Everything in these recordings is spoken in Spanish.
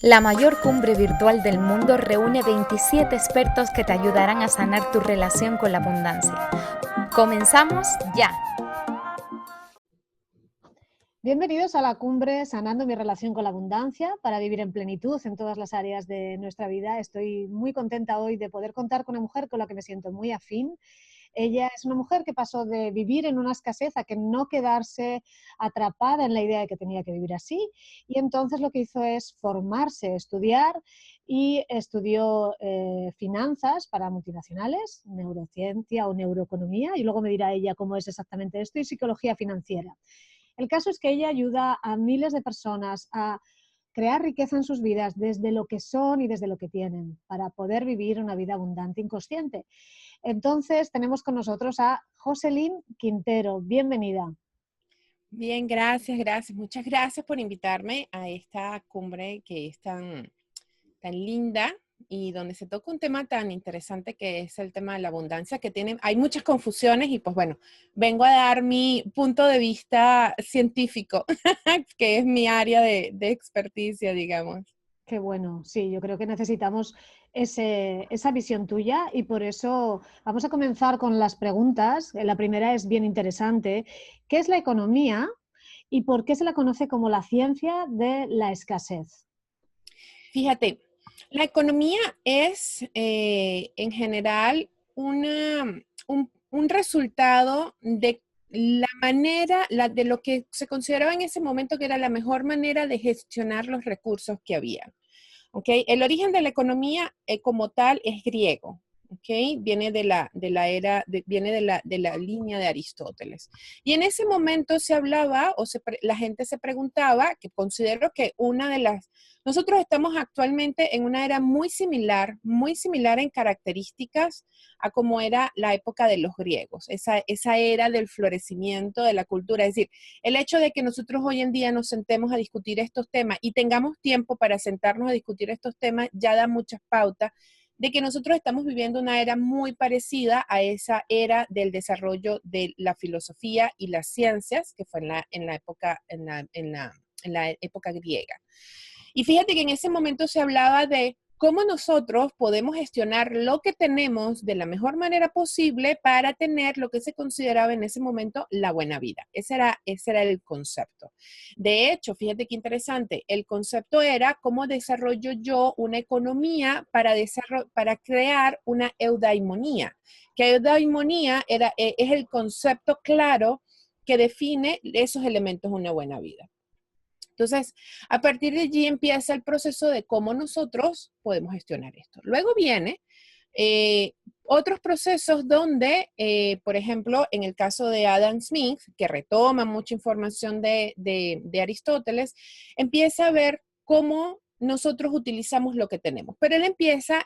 La mayor cumbre virtual del mundo reúne 27 expertos que te ayudarán a sanar tu relación con la abundancia. ¡Comenzamos ya! Bienvenidos a la cumbre Sanando mi relación con la abundancia para vivir en plenitud en todas las áreas de nuestra vida. Estoy muy contenta hoy de poder contar con una mujer con la que me siento muy afín. Ella es una mujer que pasó de vivir en una escasez a que no quedarse atrapada en la idea de que tenía que vivir así, y entonces lo que hizo es formarse, estudiar, y estudió finanzas para multinacionales, neurociencia o neuroeconomía, y luego me dirá ella cómo es exactamente esto, y psicología financiera. El caso es que ella ayuda a miles de personas a crear riqueza en sus vidas desde lo que son y desde lo que tienen, para poder vivir una vida abundante inconsciente. Entonces tenemos con nosotros a Jocelyn Quintero. Bienvenida. Bien, gracias. Muchas gracias por invitarme a esta cumbre que es tan linda y donde se toca un tema tan interesante que es el tema de la abundancia, hay muchas confusiones y pues bueno, vengo a dar mi punto de vista científico, que es mi área de experticia, digamos. Qué bueno, sí, yo creo que necesitamos esa visión tuya, y por eso vamos a comenzar con las preguntas. La primera es bien interesante. ¿Qué es la economía y por qué se la conoce como la ciencia de la escasez? Fíjate, la economía es en general un resultado de la manera, de lo que se consideraba en ese momento que era la mejor manera de gestionar los recursos que había. ¿Okay? El origen de la economía como tal es griego. ¿Okay? Viene viene de la línea de Aristóteles. Y en ese momento se hablaba, la gente se preguntaba, que considero que nosotros estamos actualmente en una era muy similar en características a como era la época de los griegos, esa era del florecimiento de la cultura. Es decir, el hecho de que nosotros hoy en día nos sentemos a discutir estos temas y tengamos tiempo para sentarnos a discutir estos temas ya da muchas pautas de que nosotros estamos viviendo una era muy parecida a esa era del desarrollo de la filosofía y las ciencias, que fue en la época griega. Y fíjate que en ese momento se hablaba de cómo nosotros podemos gestionar lo que tenemos de la mejor manera posible para tener lo que se consideraba en ese momento la buena vida. Ese era el concepto. De hecho, fíjate qué interesante, el concepto era cómo desarrollo yo una economía para crear una eudaimonía, que eudaimonía es el concepto claro que define esos elementos de una buena vida. Entonces, a partir de allí empieza el proceso de cómo nosotros podemos gestionar esto. Luego viene otros procesos donde, por ejemplo, en el caso de Adam Smith, que retoma mucha información de Aristóteles, empieza a ver cómo nosotros utilizamos lo que tenemos. Pero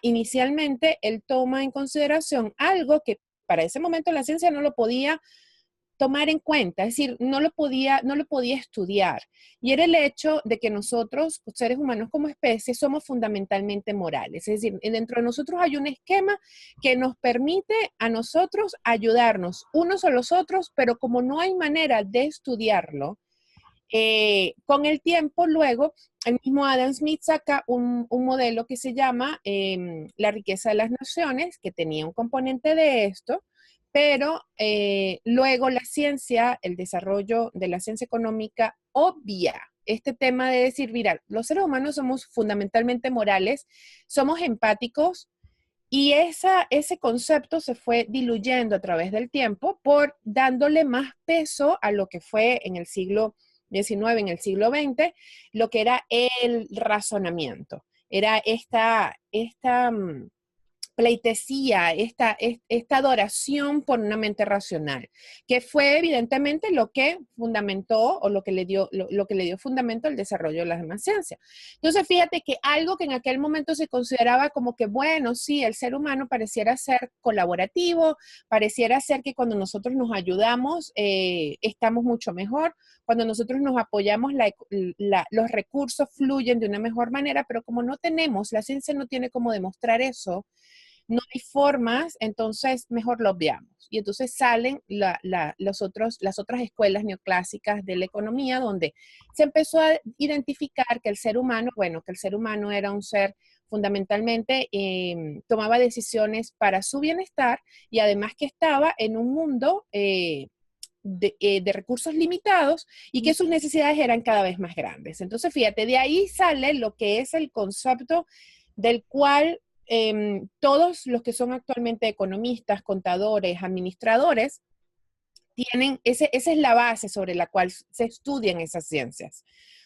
inicialmente, él toma en consideración algo que para ese momento la ciencia no lo podía tomar en cuenta, es decir, no lo podía estudiar. Y era el hecho de que nosotros, seres humanos como especie, somos fundamentalmente morales. Es decir, dentro de nosotros hay un esquema que nos permite a nosotros ayudarnos unos a los otros, pero como no hay manera de estudiarlo, con el tiempo luego, el mismo Adam Smith saca un modelo que se llama la riqueza de las naciones, que tenía un componente de esto, pero luego la ciencia, el desarrollo de la ciencia económica obvia este tema de decir, mira, los seres humanos somos fundamentalmente morales, somos empáticos, y ese concepto se fue diluyendo a través del tiempo por dándole más peso a lo que fue en el siglo XIX, en el siglo XX, lo que era el razonamiento. Era esta pleitesía, esta adoración por una mente racional, que fue evidentemente lo que fundamentó o lo que le dio fundamento al desarrollo de las demás ciencias. Entonces, fíjate que algo que en aquel momento se consideraba como que, bueno, sí, el ser humano pareciera ser colaborativo, pareciera ser que cuando nosotros nos ayudamos, estamos mucho mejor, cuando nosotros nos apoyamos, los recursos fluyen de una mejor manera, pero como no tenemos, la ciencia no tiene cómo demostrar eso, no hay formas, entonces mejor lo obviamos. Y entonces salen las otras escuelas neoclásicas de la economía, donde se empezó a identificar que el ser humano, bueno, que el ser humano era un ser fundamentalmente tomaba decisiones para su bienestar y además que estaba en un mundo de recursos limitados y que sus necesidades eran cada vez más grandes. Entonces, fíjate, de ahí sale lo que es el concepto del cual todos los que son actualmente economistas, contadores, administradores, esa es la base sobre la cual se estudian esas ciencias.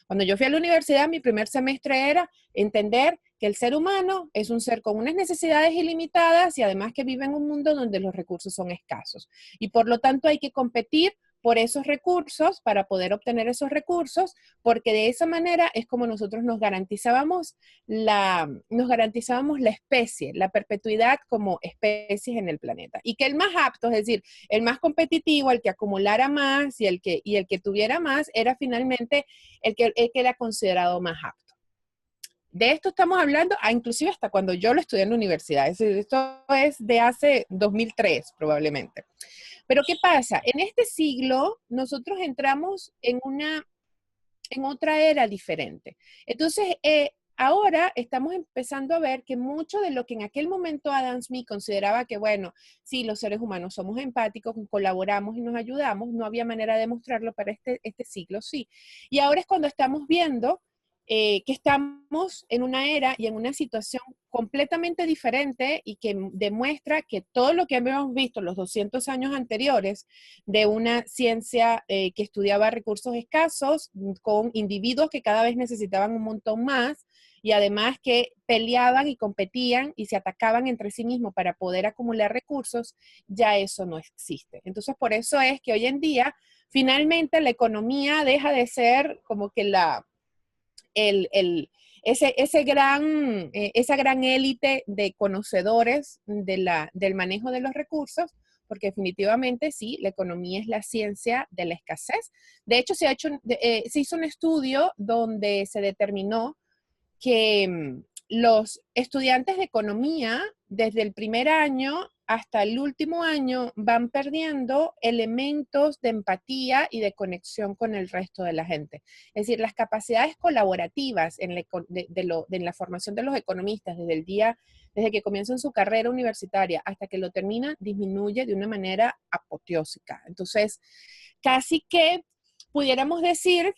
Cuando yo fui a la universidad, mi primer semestre era entender que el ser humano es un ser con unas necesidades ilimitadas y además que vive en un mundo donde los recursos son escasos. Y por lo tanto hay que competir por esos recursos para poder obtener esos recursos, porque de esa manera es como nosotros nos garantizábamos la especie, la perpetuidad como especies en el planeta. Y que el más apto, es decir, el más competitivo, el que acumulara más y el que tuviera más, era finalmente el que era considerado más apto. De esto estamos hablando, inclusive hasta cuando yo lo estudié en la universidad. Esto es de hace 2003 probablemente. Pero ¿qué pasa? En este siglo nosotros entramos en otra era diferente. Entonces, ahora estamos empezando a ver que mucho de lo que en aquel momento Adam Smith consideraba que, bueno, sí, los seres humanos somos empáticos, colaboramos y nos ayudamos, no había manera de demostrarlo para este siglo, sí. Y ahora es cuando estamos viendo que estamos en una era y en una situación completamente diferente y que demuestra que todo lo que habíamos visto los 200 años anteriores de una ciencia que estudiaba recursos escasos con individuos que cada vez necesitaban un montón más y además que peleaban y competían y se atacaban entre sí mismos para poder acumular recursos, ya eso no existe. Entonces, por eso es que hoy en día, finalmente, la economía deja de ser como que esa gran élite de conocedores del manejo de los recursos, porque definitivamente sí, la economía es la ciencia de la escasez. De hecho, se hizo un estudio donde se determinó que los estudiantes de economía, desde el primer año hasta el último año, van perdiendo elementos de empatía y de conexión con el resto de la gente. Es decir, las capacidades colaborativas en la formación de los economistas desde que comienzan su carrera universitaria hasta que lo terminan, disminuye de una manera apoteósica. Entonces, casi que pudiéramos decir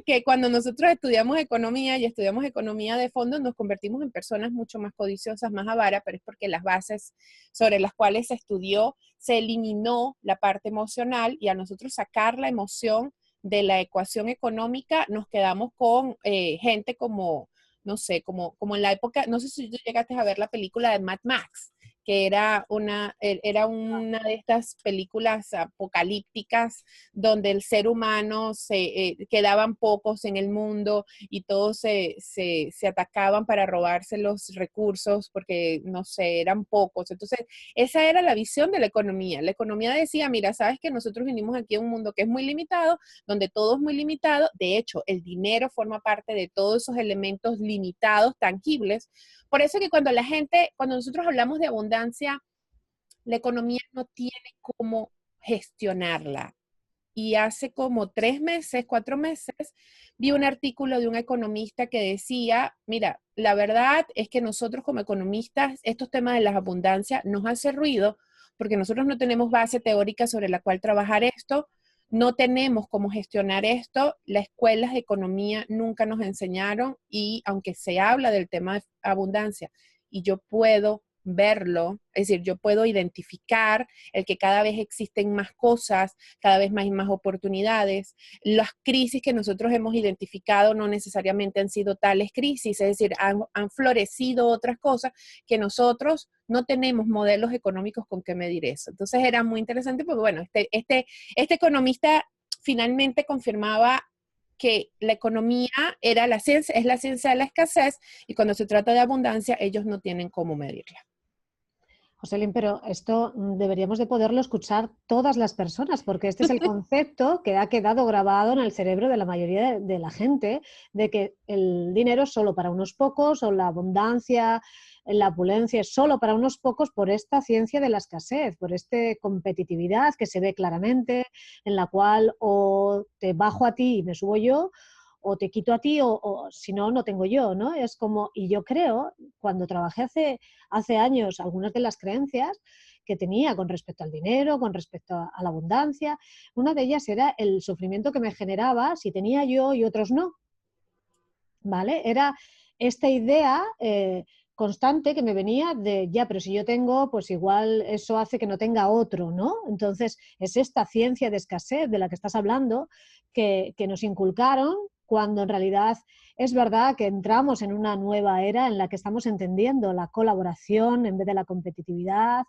que cuando nosotros estudiamos economía y estudiamos economía de fondo, nos convertimos en personas mucho más codiciosas, más avaras, pero es porque las bases sobre las cuales se estudió, se eliminó la parte emocional y a nosotros sacar la emoción de la ecuación económica, nos quedamos con gente como, no sé, como en la época, no sé si tú llegaste a ver la película de Mad Max, que era una de estas películas apocalípticas donde el ser humano quedaban pocos en el mundo y todos se atacaban para robarse los recursos porque, no sé, eran pocos. Entonces, esa era la visión de la economía. La economía decía, mira, sabes que nosotros vinimos aquí a un mundo que es muy limitado, donde todo es muy limitado. De hecho, el dinero forma parte de todos esos elementos limitados, tangibles. Por eso que cuando nosotros hablamos de abundancia, la economía no tiene cómo gestionarla. Y hace como 3 meses, 4 meses, vi un artículo de un economista que decía, mira, la verdad es que nosotros como economistas, estos temas de la abundancia nos hace ruido porque nosotros no tenemos base teórica sobre la cual trabajar esto, no tenemos cómo gestionar esto, las escuelas de economía nunca nos enseñaron y aunque se habla del tema de abundancia y yo puedo verlo, es decir, yo puedo identificar el que cada vez existen más cosas, cada vez hay más oportunidades. Las crisis que nosotros hemos identificado no necesariamente han sido tales crisis, es decir, han florecido otras cosas que nosotros no tenemos modelos económicos con que medir eso. Entonces era muy interesante porque, bueno, este economista finalmente confirmaba que la economía es la ciencia de la escasez y cuando se trata de abundancia, ellos no tienen cómo medirla. Joselín, pero esto deberíamos de poderlo escuchar todas las personas, porque este es el concepto que ha quedado grabado en el cerebro de la mayoría de la gente, de que el dinero es solo para unos pocos, o la abundancia, la opulencia es solo para unos pocos, por esta ciencia de la escasez, por esta competitividad que se ve claramente, en la cual o te bajo a ti y me subo yo, o te quito a ti, o si no, no tengo yo, ¿no? Es como, y yo creo, cuando trabajé hace años, algunas de las creencias que tenía con respecto al dinero, con respecto a la abundancia, una de ellas era el sufrimiento que me generaba si tenía yo y otros no, ¿vale? Era esta idea constante que me venía de, ya, pero si yo tengo, pues igual eso hace que no tenga otro, ¿no? Entonces, es esta ciencia de escasez de la que estás hablando que nos inculcaron, cuando en realidad es verdad que entramos en una nueva era en la que estamos entendiendo la colaboración en vez de la competitividad,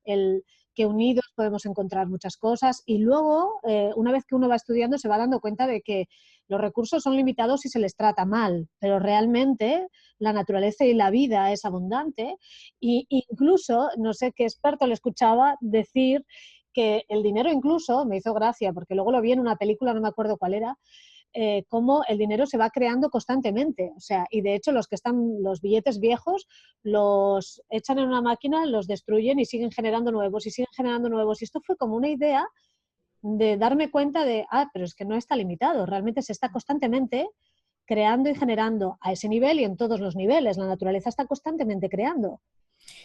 el que unidos podemos encontrar muchas cosas, y luego, una vez que uno va estudiando, se va dando cuenta de que los recursos son limitados si se les trata mal, pero realmente la naturaleza y la vida es abundante, e incluso, no sé qué experto le escuchaba decir que el dinero, incluso, me hizo gracia, porque luego lo vi en una película, no me acuerdo cuál era, cómo el dinero se va creando constantemente. O sea, y de hecho los billetes viejos los echan en una máquina, los destruyen y siguen generando nuevos y siguen generando nuevos. Y esto fue como una idea de darme cuenta de, pero es que no está limitado, realmente se está constantemente creando y generando a ese nivel y en todos los niveles. La naturaleza está constantemente creando.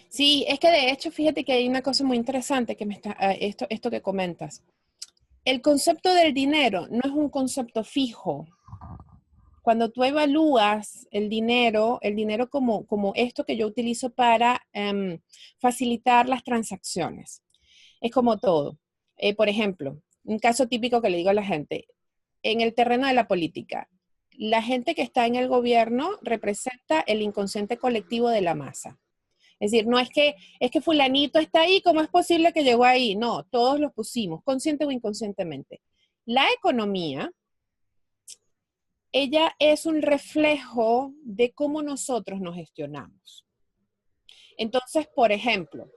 Sí, es que de hecho, fíjate que hay una cosa muy interesante que esto que comentas. El concepto del dinero no es un concepto fijo. Cuando tú evalúas el dinero como esto que yo utilizo para facilitar las transacciones, es como todo. Por ejemplo, un caso típico que le digo a la gente, en el terreno de la política, la gente que está en el gobierno representa el inconsciente colectivo de la masa. Es decir, no es que fulanito está ahí, ¿cómo es posible que llegó ahí? No, todos los pusimos, consciente o inconscientemente. La economía, ella es un reflejo de cómo nosotros nos gestionamos. Entonces, por ejemplo,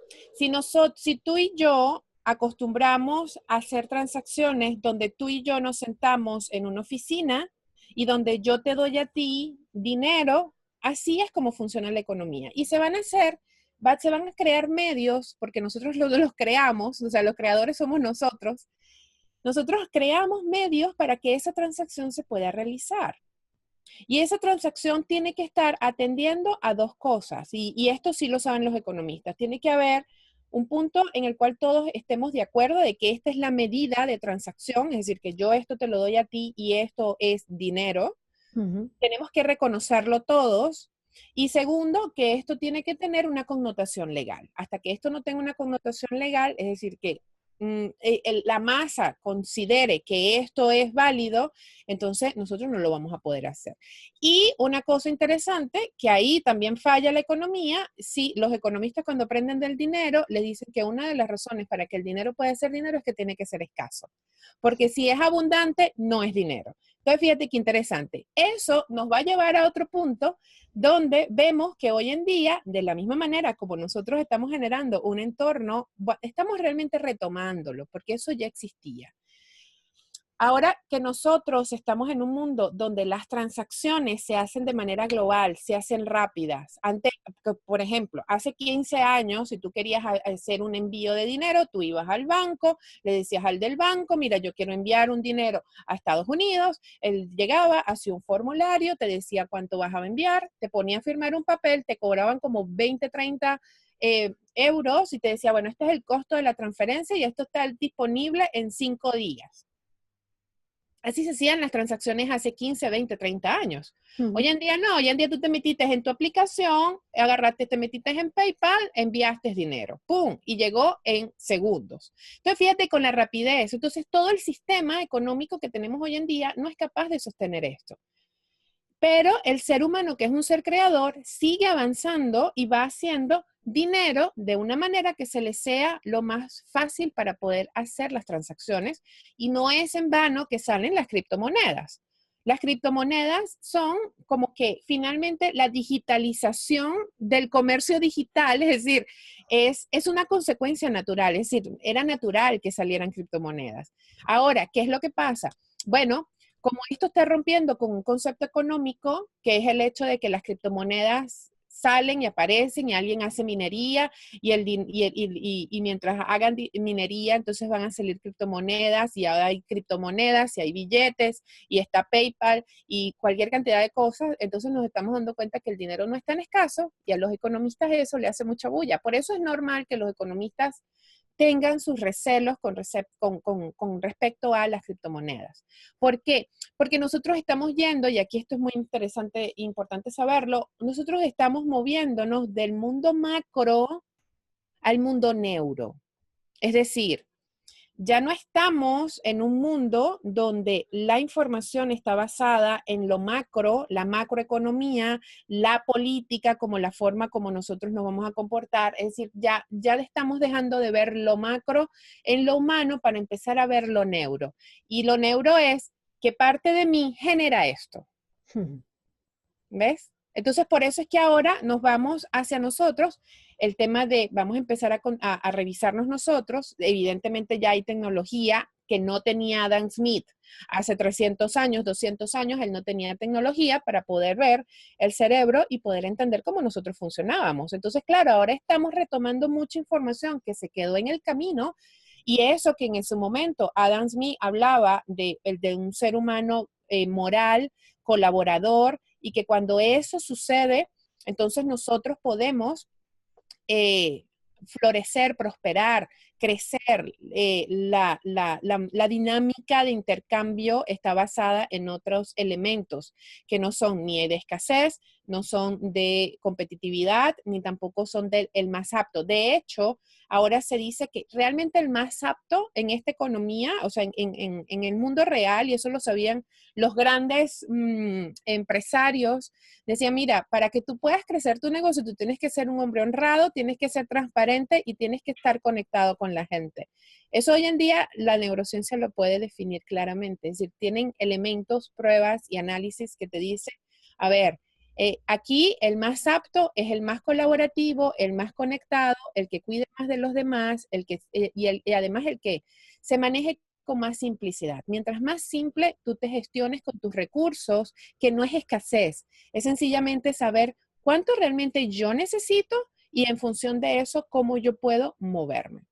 si tú y yo acostumbramos a hacer transacciones donde tú y yo nos sentamos en una oficina y donde yo te doy a ti dinero, así es como funciona la economía. Y se van a crear medios, porque nosotros los creamos, o sea, los creadores somos nosotros. Nosotros creamos medios para que esa transacción se pueda realizar. Y esa transacción tiene que estar atendiendo a dos cosas, y esto sí lo saben los economistas. Tiene que haber un punto en el cual todos estemos de acuerdo de que esta es la medida de transacción, es decir, que yo esto te lo doy a ti y esto es dinero. Tenemos que reconocerlo todos. Y segundo, que esto tiene que tener una connotación legal. Hasta que esto no tenga una connotación legal, es decir, que la masa considere que esto es válido, entonces nosotros no lo vamos a poder hacer. Y una cosa interesante, que ahí también falla la economía, si los economistas cuando aprenden del dinero, les dicen que una de las razones para que el dinero pueda ser dinero es que tiene que ser escaso. Porque si es abundante, no es dinero. Entonces, fíjate qué interesante. Eso nos va a llevar a otro punto donde vemos que hoy en día, de la misma manera como nosotros estamos generando un entorno, estamos realmente retomándolo, porque eso ya existía. Ahora que nosotros estamos en un mundo donde las transacciones se hacen de manera global, se hacen rápidas. Antes, por ejemplo, hace 15 años, si tú querías hacer un envío de dinero, tú ibas al banco, le decías al del banco, mira, yo quiero enviar un dinero a Estados Unidos. Él llegaba, hacía un formulario, te decía cuánto vas a enviar, te ponía a firmar un papel, te cobraban como 20, 30 euros y te decía, bueno, este es el costo de la transferencia y esto está disponible en 5 días. Así se hacían las transacciones hace 15, 20, 30 años. Hoy en día no, hoy en día tú te metiste en tu aplicación, te metiste en PayPal, enviaste dinero, ¡pum! Y llegó en segundos. Entonces, fíjate con la rapidez. Entonces, todo el sistema económico que tenemos hoy en día no es capaz de sostener esto. Pero el ser humano, que es un ser creador, sigue avanzando y va haciendo dinero de una manera que se le sea lo más fácil para poder hacer las transacciones. Y no es en vano que salen las criptomonedas. Las criptomonedas son como que finalmente la digitalización del comercio digital, es decir, es una consecuencia natural, es decir, era natural que salieran criptomonedas. Ahora, ¿qué es lo que pasa? Bueno, como esto está rompiendo con un concepto económico, que es el hecho de que las criptomonedas salen y aparecen y alguien hace minería y mientras hagan minería, entonces van a salir criptomonedas y ahora hay criptomonedas y hay billetes y está PayPal y cualquier cantidad de cosas. Entonces nos estamos dando cuenta que el dinero no es tan escaso y a los economistas eso le hace mucha bulla. Por eso es normal que los economistas tengan sus recelos con respecto a las criptomonedas. ¿Por qué? Porque nosotros estamos yendo, y aquí esto es muy interesante, importante saberlo, nosotros estamos moviéndonos del mundo macro al mundo neuro. Es decir, ya no estamos en un mundo donde la información está basada en lo macro, la macroeconomía, la política, como la forma como nosotros nos vamos a comportar. Es decir, ya le estamos dejando de ver lo macro en lo humano para empezar a ver lo neuro. Y lo neuro es qué parte de mí genera esto. ¿Ves? Entonces, por eso es que ahora nos vamos hacia nosotros, el tema de, vamos a empezar a revisarnos nosotros. Evidentemente ya hay tecnología que no tenía Adam Smith hace 300 años, 200 años, él no tenía tecnología para poder ver el cerebro y poder entender cómo nosotros funcionábamos. Entonces, claro, ahora estamos retomando mucha información que se quedó en el camino y eso que en ese momento Adam Smith hablaba de un ser humano moral, colaborador, y que cuando eso sucede, entonces nosotros podemos florecer, prosperar, crecer. La dinámica de intercambio está basada en otros elementos que no son ni de escasez, no son de competitividad, ni tampoco son del más apto. De hecho, ahora se dice que realmente el más apto en esta economía, o sea, en el mundo real, y eso lo sabían los grandes empresarios, decían, mira, para que tú puedas crecer tu negocio, tú tienes que ser un hombre honrado, tienes que ser transparente y tienes que estar conectado con la gente. Eso hoy en día la neurociencia lo puede definir claramente, es decir, tienen elementos, pruebas y análisis que te dicen, a ver, aquí el más apto es el más colaborativo, el más conectado, el que cuide más de los demás, y además el que se maneje con más simplicidad. Mientras más simple tú te gestiones con tus recursos, que no es escasez, es sencillamente saber cuánto realmente yo necesito y en función de eso, cómo yo puedo moverme.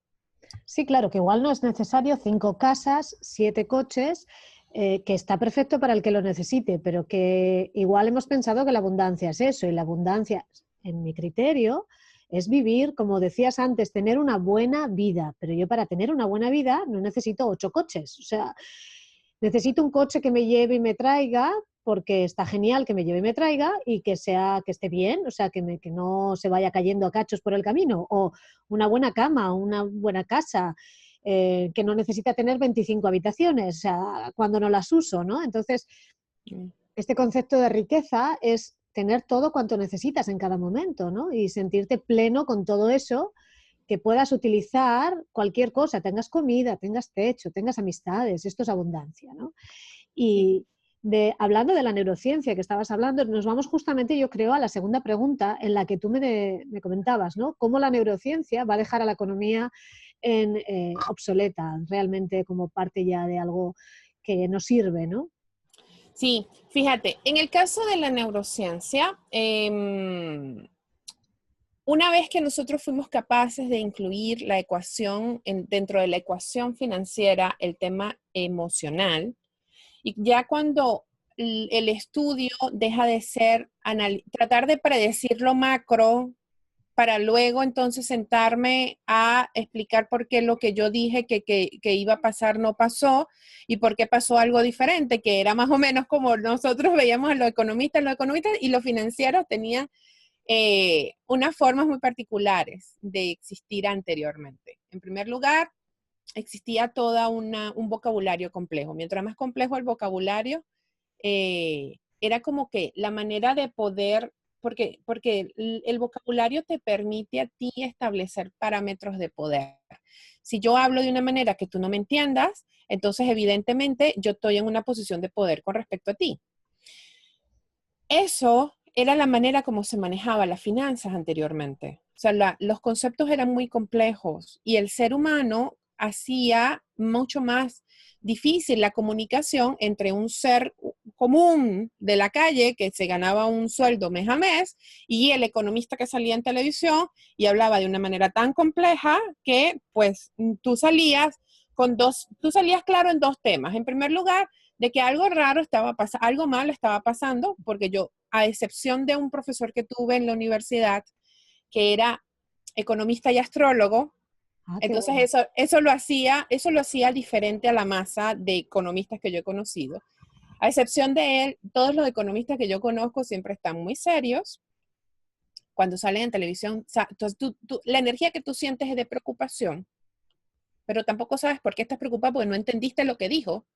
Sí, claro, que igual no es necesario 5 casas, 7 coches, que está perfecto para el que lo necesite, pero que igual hemos pensado que la abundancia es eso, y la abundancia, en mi criterio, es vivir, como decías antes, tener una buena vida, pero yo para tener una buena vida no necesito 8 coches, o sea, necesito un coche que me lleve y me traiga, porque está genial que me lleve y me traiga y que esté bien, o sea, que no se vaya cayendo a cachos por el camino, o una buena cama, una buena casa, que no necesita tener 25 habitaciones, o sea, cuando no las uso, ¿no? Entonces, este concepto de riqueza es tener todo cuanto necesitas en cada momento, ¿no? Y sentirte pleno con todo eso, que puedas utilizar cualquier cosa, tengas comida, tengas techo, tengas amistades, esto es abundancia, ¿no? Y hablando de la neurociencia que estabas hablando, nos vamos justamente, yo creo, a la segunda pregunta en la que tú me comentabas, ¿no? Cómo la neurociencia va a dejar a la economía obsoleta, realmente como parte ya de algo que nos sirve, ¿no? Sí, fíjate, en el caso de la neurociencia, una vez que nosotros fuimos capaces de incluir la ecuación, dentro de la ecuación financiera, el tema emocional, y ya cuando el estudio deja de ser tratar de predecir lo macro para luego entonces sentarme a explicar por qué lo que yo dije que iba a pasar no pasó y por qué pasó algo diferente, que era más o menos como nosotros veíamos a los economistas y los financieros tenían unas formas muy particulares de existir anteriormente. En primer lugar, existía todo un vocabulario complejo. Mientras más complejo el vocabulario, era como que la manera de poder porque el vocabulario te permite a ti establecer parámetros de poder. Si yo hablo de una manera que tú no me entiendas, entonces evidentemente yo estoy en una posición de poder con respecto a ti. Eso era la manera como se manejaba las finanzas anteriormente. O sea, los conceptos eran muy complejos y el ser humano hacía mucho más difícil la comunicación entre un ser común de la calle que se ganaba un sueldo mes a mes y el economista que salía en televisión y hablaba de una manera tan compleja que pues tú salías claro en dos temas. En primer lugar, de que algo raro estaba pasando, algo malo estaba pasando, porque yo, a excepción de un profesor que tuve en la universidad, que era economista y astrólogo, Ah, qué entonces bueno. eso lo hacía diferente a la masa de economistas que yo he conocido. A excepción de él, todos los economistas que yo conozco siempre están muy serios. Cuando salen en televisión, entonces la energía que tú sientes es de preocupación, pero tampoco sabes por qué estás preocupado porque no entendiste lo que dijo.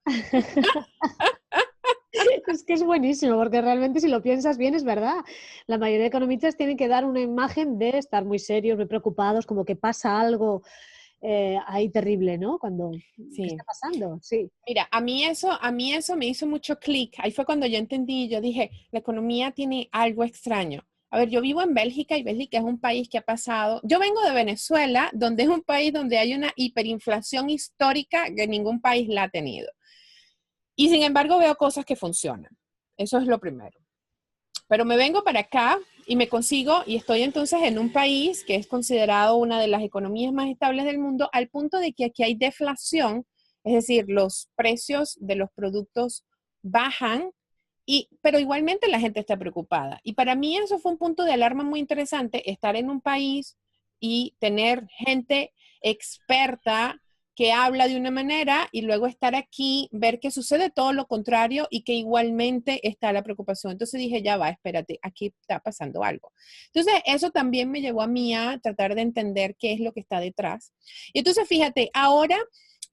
Es que es buenísimo, porque realmente si lo piensas bien es verdad. La mayoría de economistas tienen que dar una imagen de estar muy serios, muy preocupados, como que pasa algo ahí terrible, ¿no? ¿Qué Sí. está pasando? Sí. Mira, a mí eso me hizo mucho clic. Ahí fue cuando yo entendí, yo dije, la economía tiene algo extraño. A ver, yo vivo en Bélgica y Bélgica es un país que ha pasado, yo vengo de Venezuela, donde es un país donde hay una hiperinflación histórica que ningún país la ha tenido. Y sin embargo veo cosas que funcionan. Eso es lo primero. Pero me vengo para acá y me consigo y estoy entonces en un país que es considerado una de las economías más estables del mundo, al punto de que aquí hay deflación, es decir, los precios de los productos bajan, pero igualmente la gente está preocupada. Y para mí eso fue un punto de alarma muy interesante, estar en un país y tener gente experta que habla de una manera y luego estar aquí, ver que sucede todo lo contrario y que igualmente está la preocupación. Entonces dije, ya va, espérate, aquí está pasando algo. Entonces eso también me llevó a mí a tratar de entender qué es lo que está detrás. Y entonces fíjate, ahora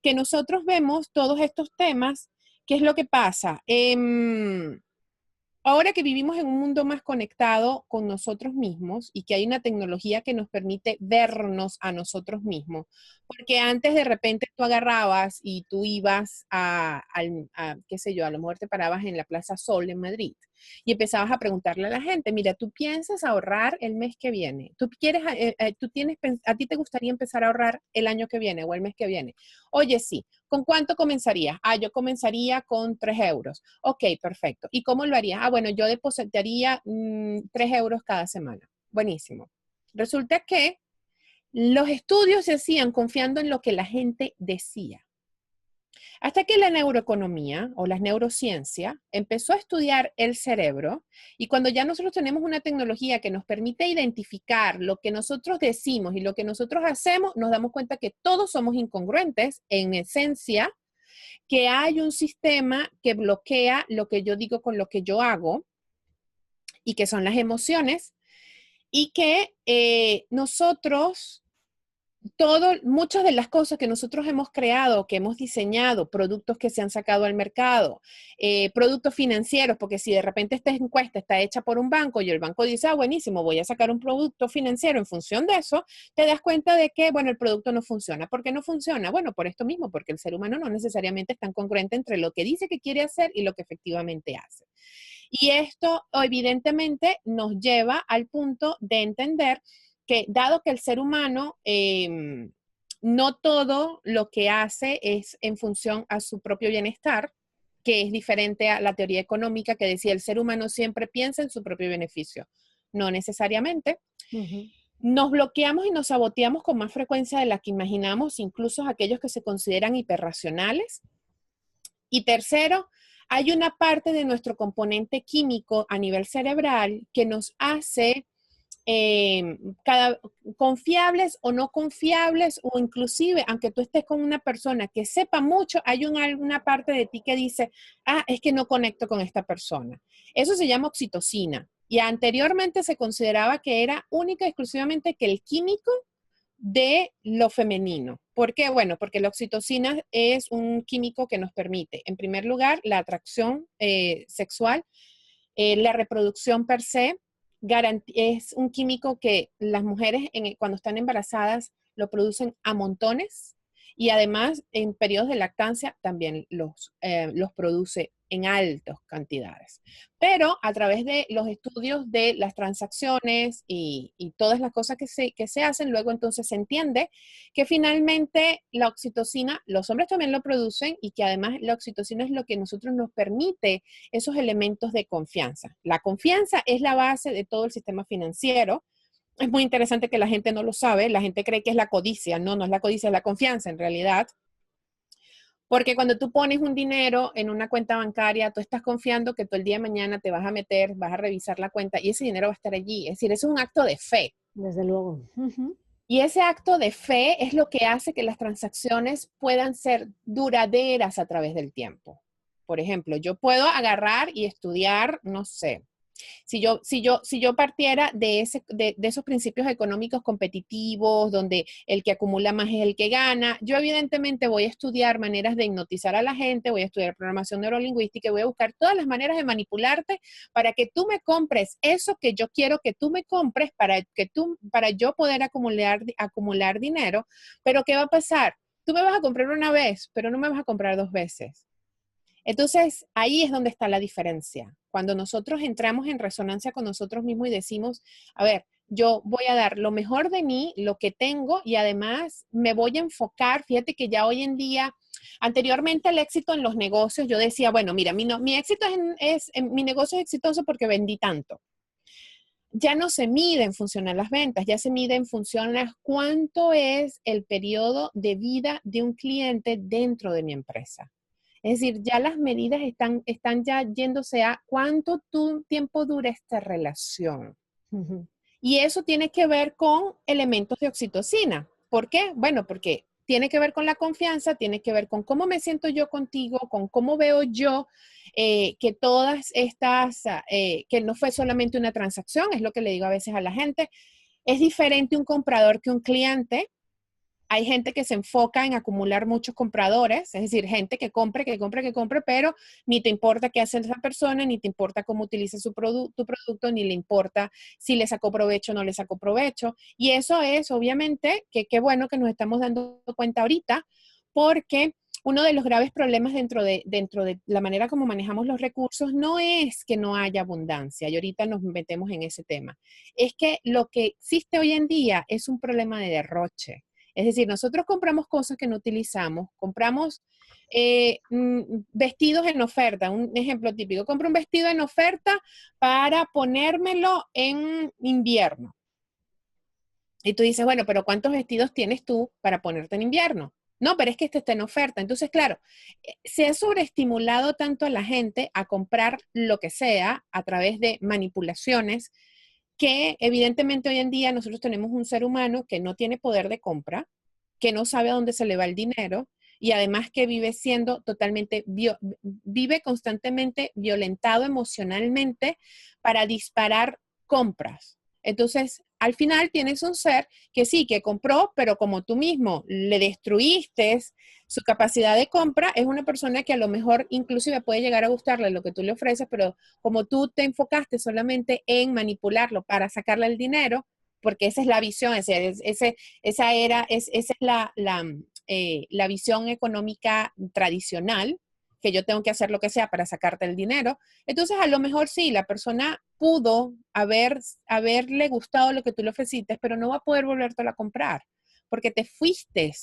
que nosotros vemos todos estos temas, ¿qué es lo que pasa? Ahora que vivimos en un mundo más conectado con nosotros mismos y que hay una tecnología que nos permite vernos a nosotros mismos, porque antes de repente tú agarrabas y tú ibas qué sé yo, a lo mejor te parabas en la Plaza Sol en Madrid y empezabas a preguntarle a la gente, mira, ¿tú piensas ahorrar el mes que viene? ¿A ti te gustaría empezar a ahorrar el año que viene o el mes que viene? Oye, sí. ¿Con cuánto comenzarías? Yo comenzaría con 3 euros. Ok, perfecto. ¿Y cómo lo harías? Bueno, yo depositaría 3 euros cada semana. Buenísimo. Resulta que los estudios se hacían confiando en lo que la gente decía. Hasta que la neuroeconomía o la neurociencia empezó a estudiar el cerebro y cuando ya nosotros tenemos una tecnología que nos permite identificar lo que nosotros decimos y lo que nosotros hacemos, nos damos cuenta que todos somos incongruentes en esencia, que hay un sistema que bloquea lo que yo digo con lo que yo hago y que son las emociones y que muchas de las cosas que nosotros hemos creado, que hemos diseñado, productos que se han sacado al mercado, productos financieros, porque si de repente esta encuesta está hecha por un banco y el banco dice, buenísimo, voy a sacar un producto financiero en función de eso, te das cuenta de que, bueno, el producto no funciona. ¿Por qué no funciona? Bueno, por esto mismo, porque el ser humano no necesariamente es tan congruente entre lo que dice que quiere hacer y lo que efectivamente hace. Y esto evidentemente nos lleva al punto de entender que dado que el ser humano no todo lo que hace es en función a su propio bienestar, que es diferente a la teoría económica que decía el ser humano siempre piensa en su propio beneficio. No necesariamente. Nos bloqueamos y nos saboteamos con más frecuencia de la que imaginamos, incluso aquellos que se consideran hiperracionales. Y tercero, hay una parte de nuestro componente químico a nivel cerebral que nos hace confiables o no confiables, o inclusive, aunque tú estés con una persona que sepa mucho, hay una parte de ti que dice, es que no conecto con esta persona. Eso se llama oxitocina. Y anteriormente se consideraba que era única y exclusivamente que el químico de lo femenino. ¿Por qué? Bueno, porque la oxitocina es un químico que nos permite, en primer lugar, la atracción sexual, la reproducción per se, es un químico que las mujeres cuando están embarazadas lo producen a montones y además en periodos de lactancia también los produce en altas cantidades. Pero a través de los estudios de las transacciones y todas las cosas que se hacen, luego entonces se entiende que finalmente la oxitocina, los hombres también lo producen y que además la oxitocina es lo que nosotros nos permite esos elementos de confianza. La confianza es la base de todo el sistema financiero. Es muy interesante que la gente no lo sabe, la gente cree que es la codicia, no es la codicia, es la confianza en realidad. Porque cuando tú pones un dinero en una cuenta bancaria, tú estás confiando que tú el día de mañana te vas a meter, vas a revisar la cuenta y ese dinero va a estar allí. Es decir, es un acto de fe. Desde luego. Y ese acto de fe es lo que hace que las transacciones puedan ser duraderas a través del tiempo. Por ejemplo, yo puedo agarrar y estudiar, no sé, si yo partiera de esos principios económicos competitivos, donde el que acumula más es el que gana, yo evidentemente voy a estudiar maneras de hipnotizar a la gente, voy a estudiar programación neurolingüística y voy a buscar todas las maneras de manipularte para que tú me compres eso que yo quiero que tú me compres para yo poder acumular dinero. Pero ¿qué va a pasar? Tú me vas a comprar una vez, pero no me vas a comprar dos veces. Entonces, ahí es donde está la diferencia. Cuando nosotros entramos en resonancia con nosotros mismos y decimos, a ver, yo voy a dar lo mejor de mí, lo que tengo, y además me voy a enfocar, fíjate que ya hoy en día, anteriormente el éxito en los negocios, yo decía, bueno, mira, mi éxito mi negocio es exitoso porque vendí tanto. Ya no se mide en función a las ventas, ya se mide en función a cuánto es el periodo de vida de un cliente dentro de mi empresa. Es decir, ya las medidas están ya yéndose a cuánto tiempo dura esta relación. Y eso tiene que ver con elementos de oxitocina. ¿Por qué? Bueno, porque tiene que ver con la confianza, tiene que ver con cómo me siento yo contigo, con cómo veo yo que todas estas, que no fue solamente una transacción, es lo que le digo a veces a la gente, es diferente un comprador que un cliente. Hay gente que se enfoca en acumular muchos compradores, es decir, gente que compre, pero ni te importa qué hace esa persona, ni te importa cómo utiliza tu producto, ni le importa si le sacó provecho o no le sacó provecho. Y eso es, obviamente, que qué bueno que nos estamos dando cuenta ahorita, porque uno de los graves problemas dentro de la manera como manejamos los recursos no es que no haya abundancia, y ahorita nos metemos en ese tema. Es que lo que existe hoy en día es un problema de derroche. Es decir, nosotros compramos cosas que no utilizamos, compramos vestidos en oferta. Un ejemplo típico, compro un vestido en oferta para ponérmelo en invierno. Y tú dices, bueno, pero ¿cuántos vestidos tienes tú para ponerte en invierno? No, pero es que este está en oferta. Entonces, claro, se ha sobreestimulado tanto a la gente a comprar lo que sea a través de manipulaciones que evidentemente hoy en día nosotros tenemos un ser humano que no tiene poder de compra, que no sabe a dónde se le va el dinero y además que vive constantemente violentado emocionalmente para disparar compras. Entonces, al final tienes un ser que sí, que compró, pero como tú mismo le destruiste su capacidad de compra, es una persona que a lo mejor inclusive puede llegar a gustarle lo que tú le ofreces, pero como tú te enfocaste solamente en manipularlo para sacarle el dinero, porque esa es la visión, esa es la visión económica tradicional, que yo tengo que hacer lo que sea para sacarte el dinero. Entonces, a lo mejor sí, la persona pudo haberle gustado lo que tú le ofreciste, pero no va a poder volvértelo a comprar, porque te fuiste,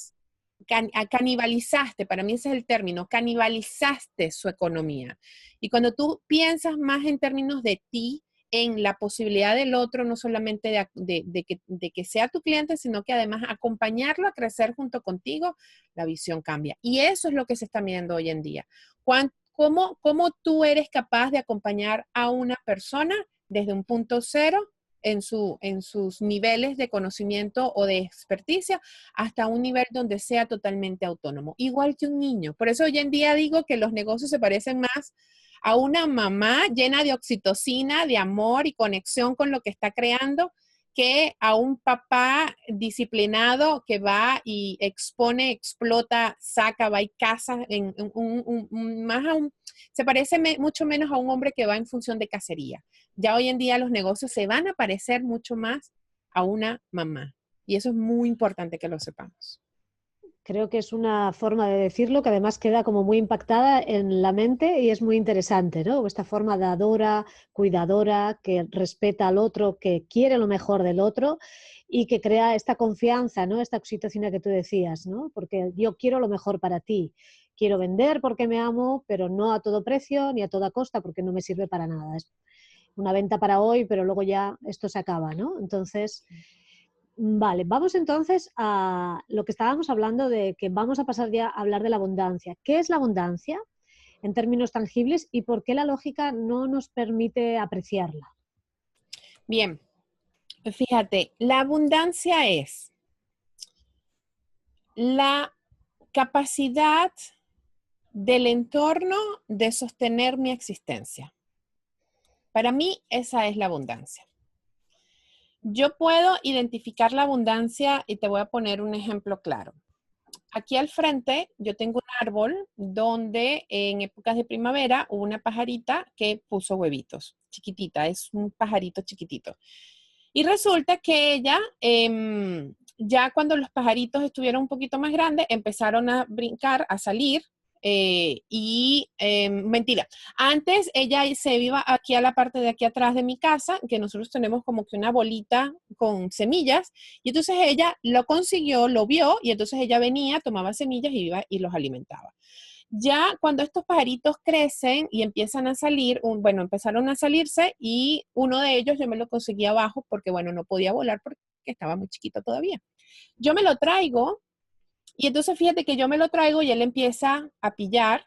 canibalizaste, para mí ese es el término, canibalizaste su economía. Y cuando tú piensas más en términos de ti, en la posibilidad del otro, no solamente de que sea tu cliente, sino que además acompañarlo a crecer junto contigo, la visión cambia. Y eso es lo que se está midiendo hoy en día. ¿Cómo tú eres capaz de acompañar a una persona desde un punto cero en sus niveles de conocimiento o de experticia hasta un nivel donde sea totalmente autónomo, igual que un niño? Por eso hoy en día digo que los negocios se parecen más a una mamá llena de oxitocina, de amor y conexión con lo que está creando, que a un papá disciplinado que va y expone, explota, saca, va y caza, se parece mucho menos a un hombre que va en función de cacería. Ya hoy en día los negocios se van a parecer mucho más a una mamá. Y eso es muy importante que lo sepamos. Creo que es una forma de decirlo que además queda como muy impactada en la mente y es muy interesante, ¿no? Esta forma dadora, cuidadora, que respeta al otro, que quiere lo mejor del otro y que crea esta confianza, ¿no? Esta oxitocina que tú decías, ¿no? Porque yo quiero lo mejor para ti. Quiero vender porque me amo, pero no a todo precio ni a toda costa porque no me sirve para nada. Es una venta para hoy, pero luego ya esto se acaba, ¿no? Entonces... Vale, vamos entonces a lo que estábamos hablando de que vamos a pasar ya a hablar de la abundancia. ¿Qué es la abundancia en términos tangibles y por qué la lógica no nos permite apreciarla? Bien, fíjate, la abundancia es la capacidad del entorno de sostener mi existencia. Para mí, esa es la abundancia. Yo puedo identificar la abundancia y te voy a poner un ejemplo claro. Aquí al frente yo tengo un árbol donde en épocas de primavera hubo una pajarita que puso huevitos, chiquitita, es un pajarito chiquitito. Y resulta que ella, ya cuando los pajaritos estuvieron un poquito más grandes, empezaron a brincar, a salir. Mentira, antes ella se iba aquí a la parte de aquí atrás de mi casa, que nosotros tenemos como que una bolita con semillas, y entonces ella lo consiguió, lo vio, y entonces ella venía, tomaba semillas y iba y los alimentaba. Ya cuando estos pajaritos crecen y empiezan a salir, empezaron a salirse y uno de ellos yo me lo conseguí abajo porque, no podía volar porque estaba muy chiquito todavía. Yo me lo traigo y entonces fíjate que yo me lo traigo y él empieza a pillar,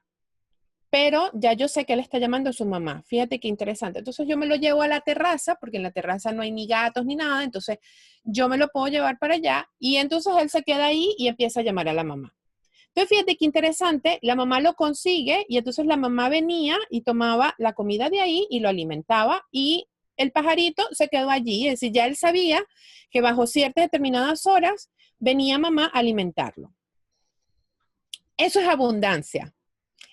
pero ya yo sé que él está llamando a su mamá. Fíjate qué interesante. Entonces yo me lo llevo a la terraza porque en la terraza no hay ni gatos ni nada, entonces yo me lo puedo llevar para allá y entonces él se queda ahí y empieza a llamar a la mamá. Entonces, fíjate qué interesante, la mamá lo consigue y entonces la mamá venía y tomaba la comida de ahí y lo alimentaba y el pajarito se quedó allí. Es decir, ya él sabía que bajo ciertas determinadas horas venía mamá a alimentarlo. Eso es abundancia.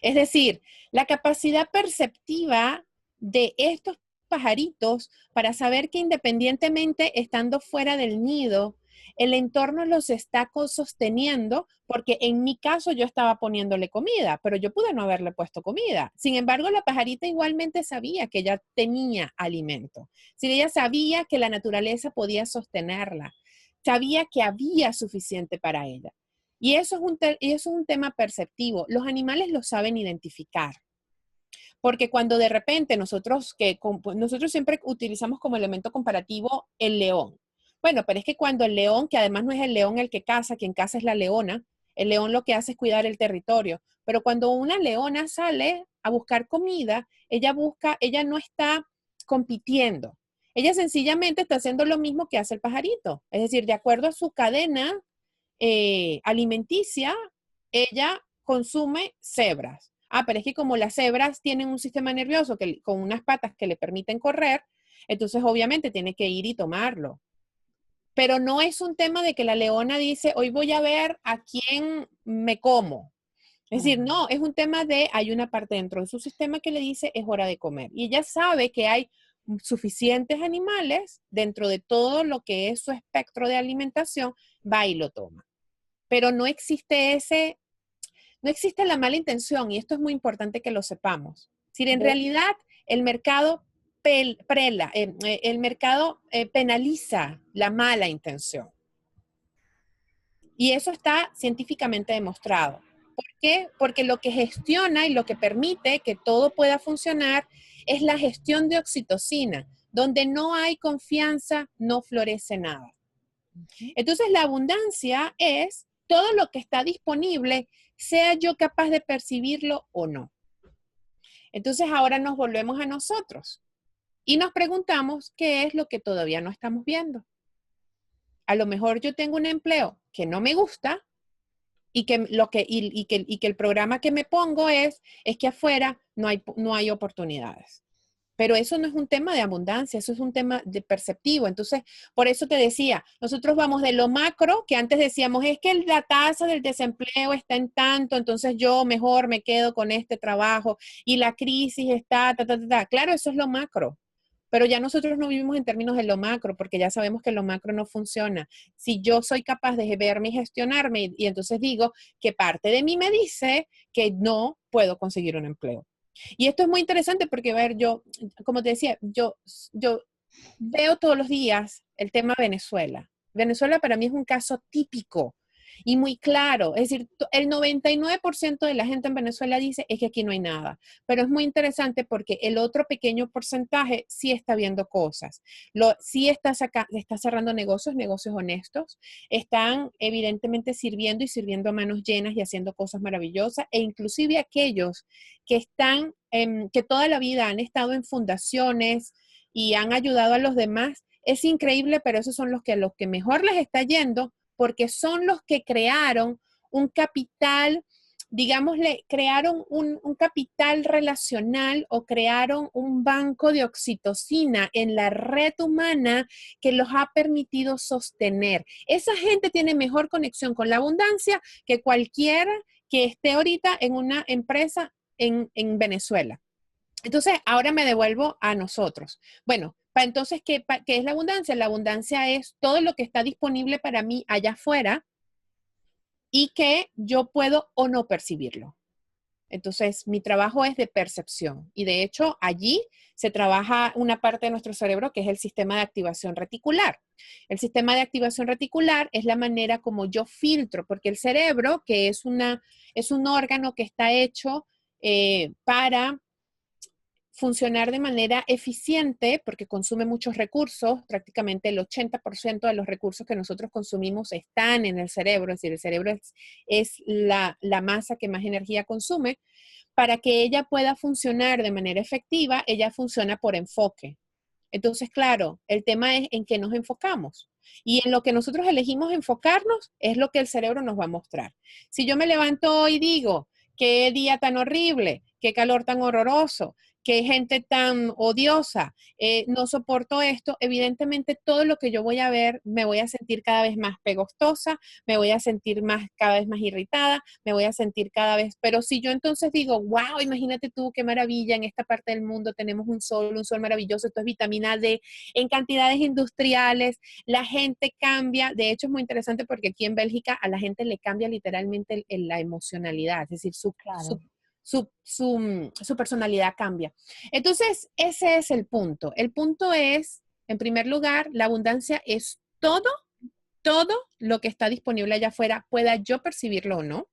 Es decir, la capacidad perceptiva de estos pajaritos para saber que independientemente estando fuera del nido, el entorno los está sosteniendo, porque en mi caso yo estaba poniéndole comida, pero yo pude no haberle puesto comida. Sin embargo, la pajarita igualmente sabía que ella tenía alimento. Si ella sabía que la naturaleza podía sostenerla, sabía que había suficiente para ella. Y eso es un tema perceptivo. Los animales lo saben identificar. Porque cuando de repente nosotros siempre utilizamos como elemento comparativo el león. Bueno, pero es que cuando el león, que además no es el león el que caza, quien caza es la leona, el león lo que hace es cuidar el territorio. Pero cuando una leona sale a buscar comida, ella no está compitiendo. Ella sencillamente está haciendo lo mismo que hace el pajarito. Es decir, de acuerdo a su cadena alimenticia, ella consume cebras. Pero es que como las cebras tienen un sistema nervioso con unas patas que le permiten correr, entonces obviamente tiene que ir y tomarlo. Pero no es un tema de que la leona dice, hoy voy a ver a quién me como. Es decir, no, es un tema de, hay una parte dentro de su sistema que le dice, es hora de comer. Y ella sabe que hay suficientes animales dentro de todo lo que es su espectro de alimentación, va y lo toma. Pero no existe la mala intención, y esto es muy importante que lo sepamos. Es decir, en realidad el mercado penaliza la mala intención. Y eso está científicamente demostrado. ¿Por qué? Porque lo que gestiona y lo que permite que todo pueda funcionar es la gestión de oxitocina. Donde no hay confianza, no florece nada. Entonces, la abundancia es todo lo que está disponible, sea yo capaz de percibirlo o no. Entonces, ahora nos volvemos a nosotros y nos preguntamos qué es lo que todavía no estamos viendo. A lo mejor yo tengo un empleo que no me gusta y que el programa que me pongo es que afuera no hay oportunidades. Pero eso no es un tema de abundancia, eso es un tema de perceptivo. Entonces, por eso te decía, nosotros vamos de lo macro, que antes decíamos, es que la tasa del desempleo está en tanto, entonces yo mejor me quedo con este trabajo y la crisis está, ta, ta, ta, ta. Claro, eso es lo macro. Pero ya nosotros no vivimos en términos de lo macro, porque ya sabemos que lo macro no funciona. Si yo soy capaz de verme y gestionarme, y entonces digo que parte de mí me dice que no puedo conseguir un empleo. Y esto es muy interesante porque, a ver, yo, como te decía, yo veo todos los días el tema Venezuela. Venezuela para mí es un caso típico y muy claro. Es decir, el 99% de la gente en Venezuela dice es que aquí no hay nada. Pero es muy interesante porque el otro pequeño porcentaje sí está viendo cosas. Sí está cerrando negocios honestos. Están evidentemente sirviendo y sirviendo a manos llenas y haciendo cosas maravillosas. E inclusive aquellos que están, que toda la vida han estado en fundaciones y han ayudado a los demás, es increíble, pero esos son los que mejor les está yendo, porque son los que crearon un capital, digámosle, crearon un capital relacional o crearon un banco de oxitocina en la red humana que los ha permitido sostener. Esa gente tiene mejor conexión con la abundancia que cualquiera que esté ahorita en una empresa en Venezuela. Entonces, ahora me devuelvo a nosotros. Bueno, entonces, ¿qué es la abundancia? La abundancia es todo lo que está disponible para mí allá afuera y que yo puedo o no percibirlo. Entonces, mi trabajo es de percepción y de hecho allí se trabaja una parte de nuestro cerebro que es el sistema de activación reticular. El sistema de activación reticular es la manera como yo filtro, porque el cerebro, que es un órgano que está hecho para funcionar de manera eficiente porque consume muchos recursos, prácticamente el 80% de los recursos que nosotros consumimos están en el cerebro, es decir, el cerebro es la masa que más energía consume. Para que ella pueda funcionar de manera efectiva, ella funciona por enfoque. Entonces, claro, el tema es en qué nos enfocamos. Y en lo que nosotros elegimos enfocarnos es lo que el cerebro nos va a mostrar. Si yo me levanto hoy y digo, qué día tan horrible, qué calor tan horroroso, qué gente tan odiosa, no soporto esto, evidentemente todo lo que yo voy a ver me voy a sentir cada vez más pegostosa, me voy a sentir cada vez más irritada, me voy a sentir cada vez, pero si yo entonces digo, wow, imagínate tú qué maravilla, en esta parte del mundo tenemos un sol maravilloso, esto es vitamina D en cantidades industriales, la gente cambia, de hecho es muy interesante porque aquí en Bélgica a la gente le cambia literalmente la emocionalidad, es decir, Claro. su personalidad cambia. Entonces, ese es el punto. El punto es, en primer lugar, la abundancia es todo lo que está disponible allá afuera, pueda yo percibirlo o no.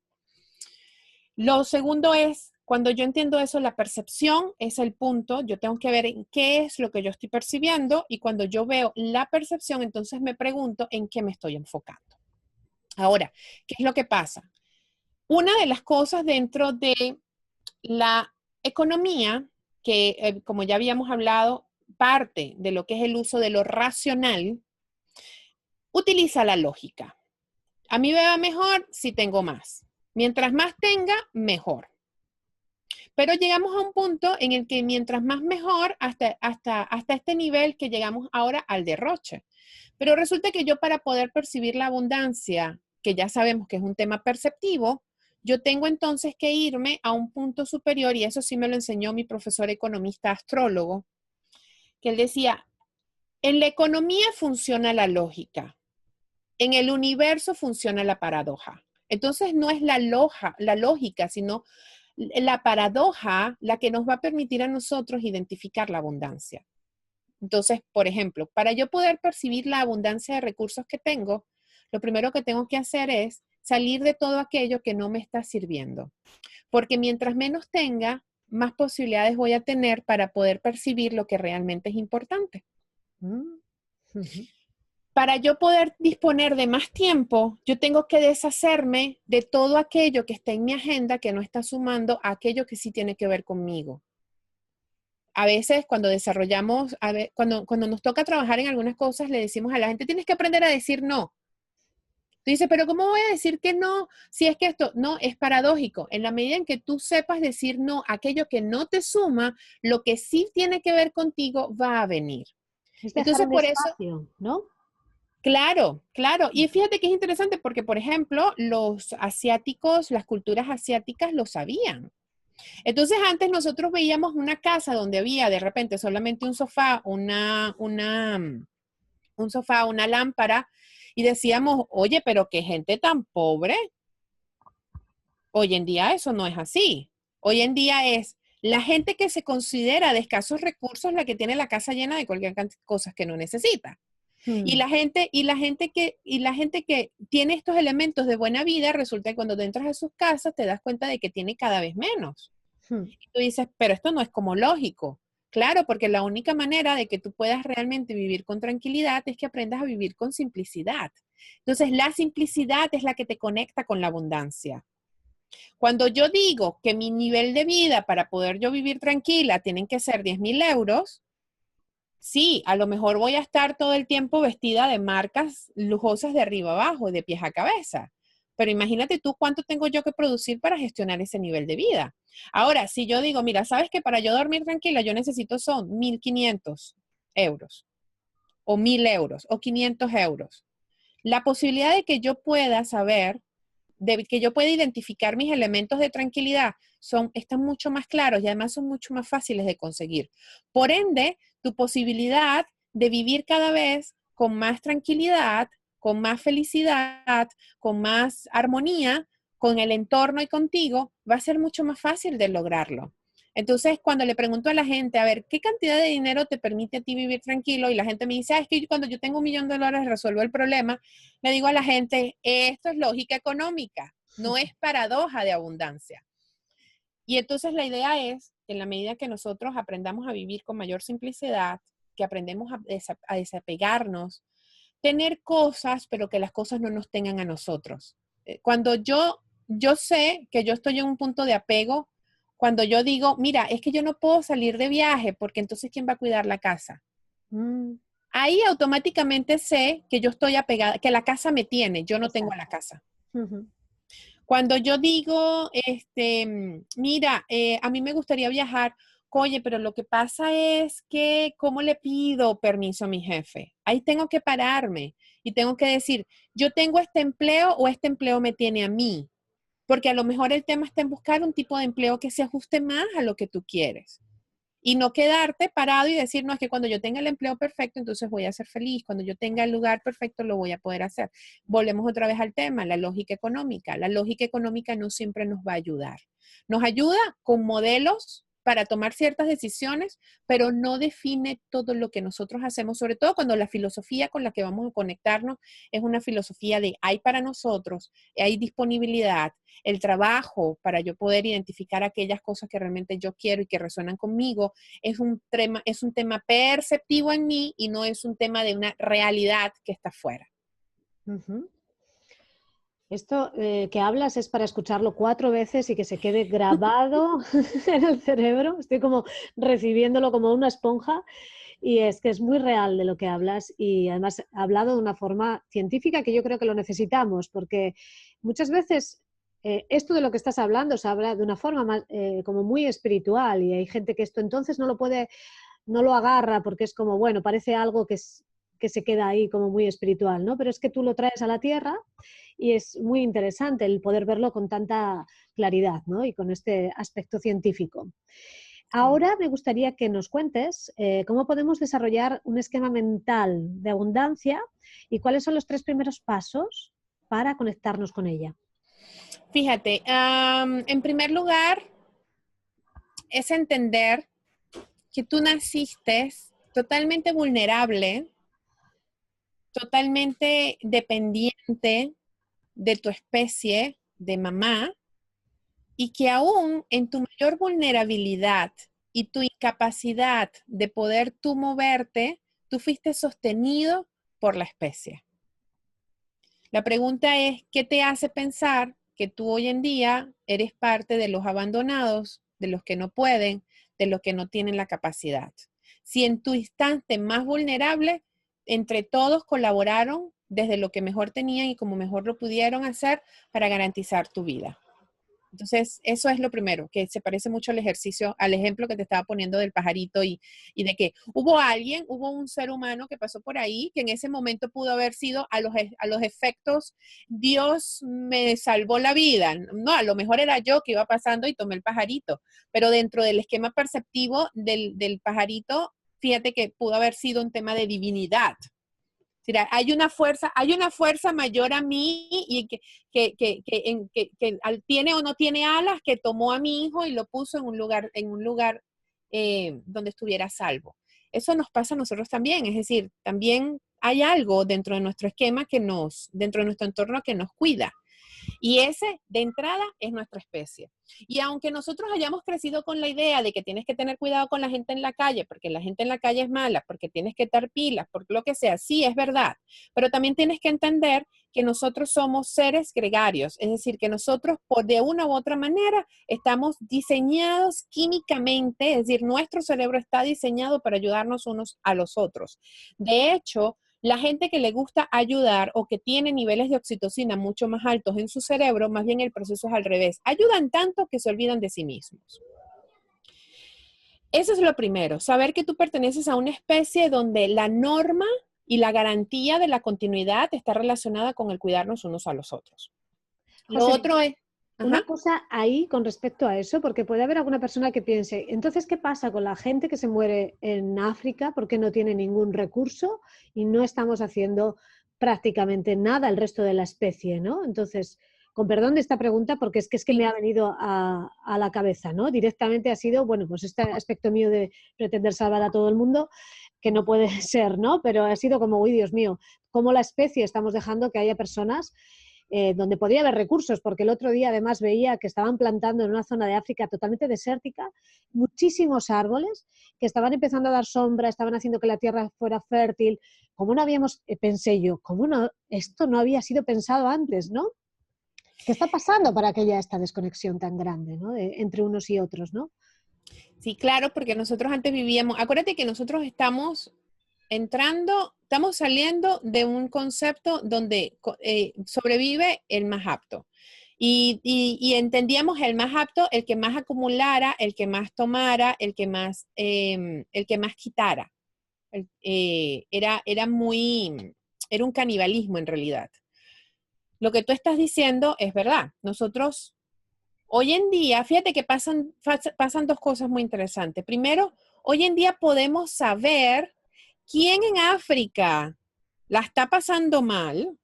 Lo segundo es, cuando yo entiendo eso, la percepción es el punto. Yo tengo que ver en qué es lo que yo estoy percibiendo y cuando yo veo la percepción, entonces me pregunto en qué me estoy enfocando. Ahora, ¿qué es lo que pasa? Una de las cosas dentro de la economía, que como ya habíamos hablado, parte de lo que es el uso de lo racional, utiliza la lógica. A mí me va mejor si tengo más. Mientras más tenga, mejor. Pero llegamos a un punto en el que mientras más mejor, hasta este nivel que llegamos ahora al derroche. Pero resulta que yo para poder percibir la abundancia, que ya sabemos que es un tema perceptivo, yo tengo entonces que irme a un punto superior, y eso sí me lo enseñó mi profesor economista astrólogo, que él decía, en la economía funciona la lógica, en el universo funciona la paradoja. Entonces no es la lógica, sino la paradoja la que nos va a permitir a nosotros identificar la abundancia. Entonces, por ejemplo, para yo poder percibir la abundancia de recursos que tengo, lo primero que tengo que hacer es salir de todo aquello que no me está sirviendo. Porque mientras menos tenga, más posibilidades voy a tener para poder percibir lo que realmente es importante. Para yo poder disponer de más tiempo, yo tengo que deshacerme de todo aquello que está en mi agenda que no está sumando a aquello que sí tiene que ver conmigo. A veces cuando desarrollamos, cuando nos toca trabajar en algunas cosas, le decimos a la gente, tienes que aprender a decir no. Tú dices, pero ¿cómo voy a decir que no? Si es que esto, no, es paradójico. En la medida en que tú sepas decir no a aquello que no te suma, lo que sí tiene que ver contigo va a venir. Es dejar Entonces, un por eso, espacio, ¿no? claro, claro. Y fíjate que es interesante porque, por ejemplo, los asiáticos, las culturas asiáticas lo sabían. Entonces, antes nosotros veíamos una casa donde había de repente solamente un sofá, un sofá, una lámpara, y decíamos, oye, pero qué gente tan pobre. Hoy en día eso no es así. Hoy en día es la gente que se considera de escasos recursos la que tiene la casa llena de cualquier cantidad de cosas que no necesita. Y Mm, la gente que tiene estos elementos de buena vida, resulta que cuando tú entras a sus casas te das cuenta de que tiene cada vez menos. mm. Y tú dices, pero esto no es como lógico. Claro, porque la única manera de que tú puedas realmente vivir con tranquilidad es que aprendas a vivir con simplicidad. Entonces, la simplicidad es la que te conecta con la abundancia. Cuando yo digo que mi nivel de vida para poder yo vivir tranquila tienen que ser 10,000 euros, sí, a lo mejor voy a estar todo el tiempo vestida de marcas lujosas de arriba abajo, de pies a cabeza. Pero imagínate tú cuánto tengo yo que producir para gestionar ese nivel de vida. Ahora, si yo digo, mira, sabes que para yo dormir tranquila yo necesito son 1,500 euros o 1,000 euros o 500 euros. La posibilidad de que yo pueda saber, de que yo pueda identificar mis elementos de tranquilidad están mucho más claros y además son mucho más fáciles de conseguir. Por ende, tu posibilidad de vivir cada vez con más tranquilidad, con más felicidad, con más armonía, con el entorno y contigo, va a ser mucho más fácil de lograrlo. Entonces, cuando le pregunto a la gente, a ver, ¿qué cantidad de dinero te permite a ti vivir tranquilo? Y la gente me dice, es que cuando yo tengo $1,000,000 resuelvo el problema. Le digo a la gente, esto es lógica económica, no es paradoja de abundancia. Y entonces la idea es que en la medida que nosotros aprendamos a vivir con mayor simplicidad, que aprendemos a desapegarnos, tener cosas, pero que las cosas no nos tengan a nosotros. Cuando yo sé que yo estoy en un punto de apego, cuando yo digo, mira, es que yo no puedo salir de viaje porque entonces ¿quién va a cuidar la casa? Mm, Ahí automáticamente sé que yo estoy apegada, que la casa me tiene, yo no tengo a la exacto. casa. Ujú. Cuando yo digo, mira, a mí me gustaría viajar, oye, pero lo que pasa es que, ¿cómo le pido permiso a mi jefe? Ahí tengo que pararme y tengo que decir, yo tengo este empleo o este empleo me tiene a mí, porque a lo mejor el tema está en buscar un tipo de empleo que se ajuste más a lo que tú quieres. Y no quedarte parado y decir, no, es que cuando yo tenga el empleo perfecto, entonces voy a ser feliz. Cuando yo tenga el lugar perfecto, lo voy a poder hacer. Volvemos otra vez al tema, la lógica económica. La lógica económica no siempre nos va a ayudar. Nos ayuda con modelos para tomar ciertas decisiones, pero no define todo lo que nosotros hacemos, sobre todo cuando la filosofía con la que vamos a conectarnos es una filosofía de hay para nosotros, hay disponibilidad, el trabajo para yo poder identificar aquellas cosas que realmente yo quiero y que resuenan conmigo, es un tema perceptivo en mí y no es un tema de una realidad que está fuera. Ujú. Esto que hablas es para escucharlo 4 veces y que se quede grabado en el cerebro. Estoy como recibiéndolo como una esponja y es que es muy real de lo que hablas y además hablado de una forma científica que yo creo que lo necesitamos porque muchas veces esto de lo que estás hablando se habla de una forma más, como muy espiritual y hay gente que esto entonces no lo puede, no lo agarra porque es como, bueno, parece algo que se queda ahí como muy espiritual, ¿no? Pero es que tú lo traes a la tierra y es muy interesante el poder verlo con tanta claridad, ¿no? Y con este aspecto científico. Sí. Ahora me gustaría que nos cuentes cómo podemos desarrollar un esquema mental de abundancia y cuáles son los 3 primeros pasos para conectarnos con ella. Fíjate, en primer lugar, es entender que tú naciste totalmente vulnerable, totalmente dependiente de tu especie de mamá y que aún en tu mayor vulnerabilidad y tu incapacidad de poder tú moverte, tú fuiste sostenido por la especie. La pregunta es, ¿qué te hace pensar que tú hoy en día eres parte de los abandonados, de los que no pueden, de los que no tienen la capacidad? Si en tu instante más vulnerable, entre todos colaboraron desde lo que mejor tenían y como mejor lo pudieron hacer para garantizar tu vida. Entonces, eso es lo primero, que se parece mucho al ejercicio, al ejemplo que te estaba poniendo del pajarito y de que hubo un ser humano que pasó por ahí, que en ese momento pudo haber sido a los efectos, Dios me salvó la vida. No, a lo mejor era yo que iba pasando y tomé el pajarito, pero dentro del esquema perceptivo del pajarito, fíjate que pudo haber sido un tema de divinidad. Hay una fuerza mayor a mí y que tiene o no tiene alas, que tomó a mi hijo y lo puso en un lugar donde estuviera a salvo. Eso nos pasa a nosotros también, es decir, también hay algo dentro de nuestro esquema dentro de nuestro entorno que nos cuida. Y ese, de entrada, es nuestra especie. Y aunque nosotros hayamos crecido con la idea de que tienes que tener cuidado con la gente en la calle, porque la gente en la calle es mala, porque tienes que estar pilas, por lo que sea, sí, es verdad. Pero también tienes que entender que nosotros somos seres gregarios, es decir, que nosotros, de una u otra manera, estamos diseñados químicamente, es decir, nuestro cerebro está diseñado para ayudarnos unos a los otros. De hecho, la gente que le gusta ayudar o que tiene niveles de oxitocina mucho más altos en su cerebro, más bien el proceso es al revés. Ayudan tanto que se olvidan de sí mismos. Eso es lo primero, saber que tú perteneces a una especie donde la norma y la garantía de la continuidad está relacionada con el cuidarnos unos a los otros. Lo José, otro es... una cosa ahí con respecto a eso, porque puede haber alguna persona que piense, entonces, ¿qué pasa con la gente que se muere en África porque no tiene ningún recurso y no estamos haciendo prácticamente nada el resto de la especie, ¿no? Entonces, con perdón de esta pregunta, porque es que me ha venido a la cabeza, ¿no? Directamente ha sido, bueno, pues este aspecto mío de pretender salvar a todo el mundo, que no puede ser, ¿no? Pero ha sido como, uy, Dios mío, cómo la especie estamos dejando que haya personas donde podría haber recursos, porque el otro día además veía que estaban plantando en una zona de África totalmente desértica muchísimos árboles que estaban empezando a dar sombra, estaban haciendo que la tierra fuera fértil. ¿Cómo no habíamos, pensé yo, cómo no, esto no había sido pensado antes, ¿no? ¿Qué está pasando para que haya esta desconexión tan grande, ¿no? Entre unos y otros, ¿no? Sí, claro, porque nosotros antes vivíamos, acuérdate que nosotros estamos saliendo de un concepto donde sobrevive el más apto. Y entendíamos el más apto, el que más acumulara, el que más tomara, el que más quitara. Era un canibalismo en realidad. Lo que tú estás diciendo es verdad. Nosotros, hoy en día, fíjate que pasan dos cosas muy interesantes. Primero, hoy en día podemos saber quién en África la está pasando mal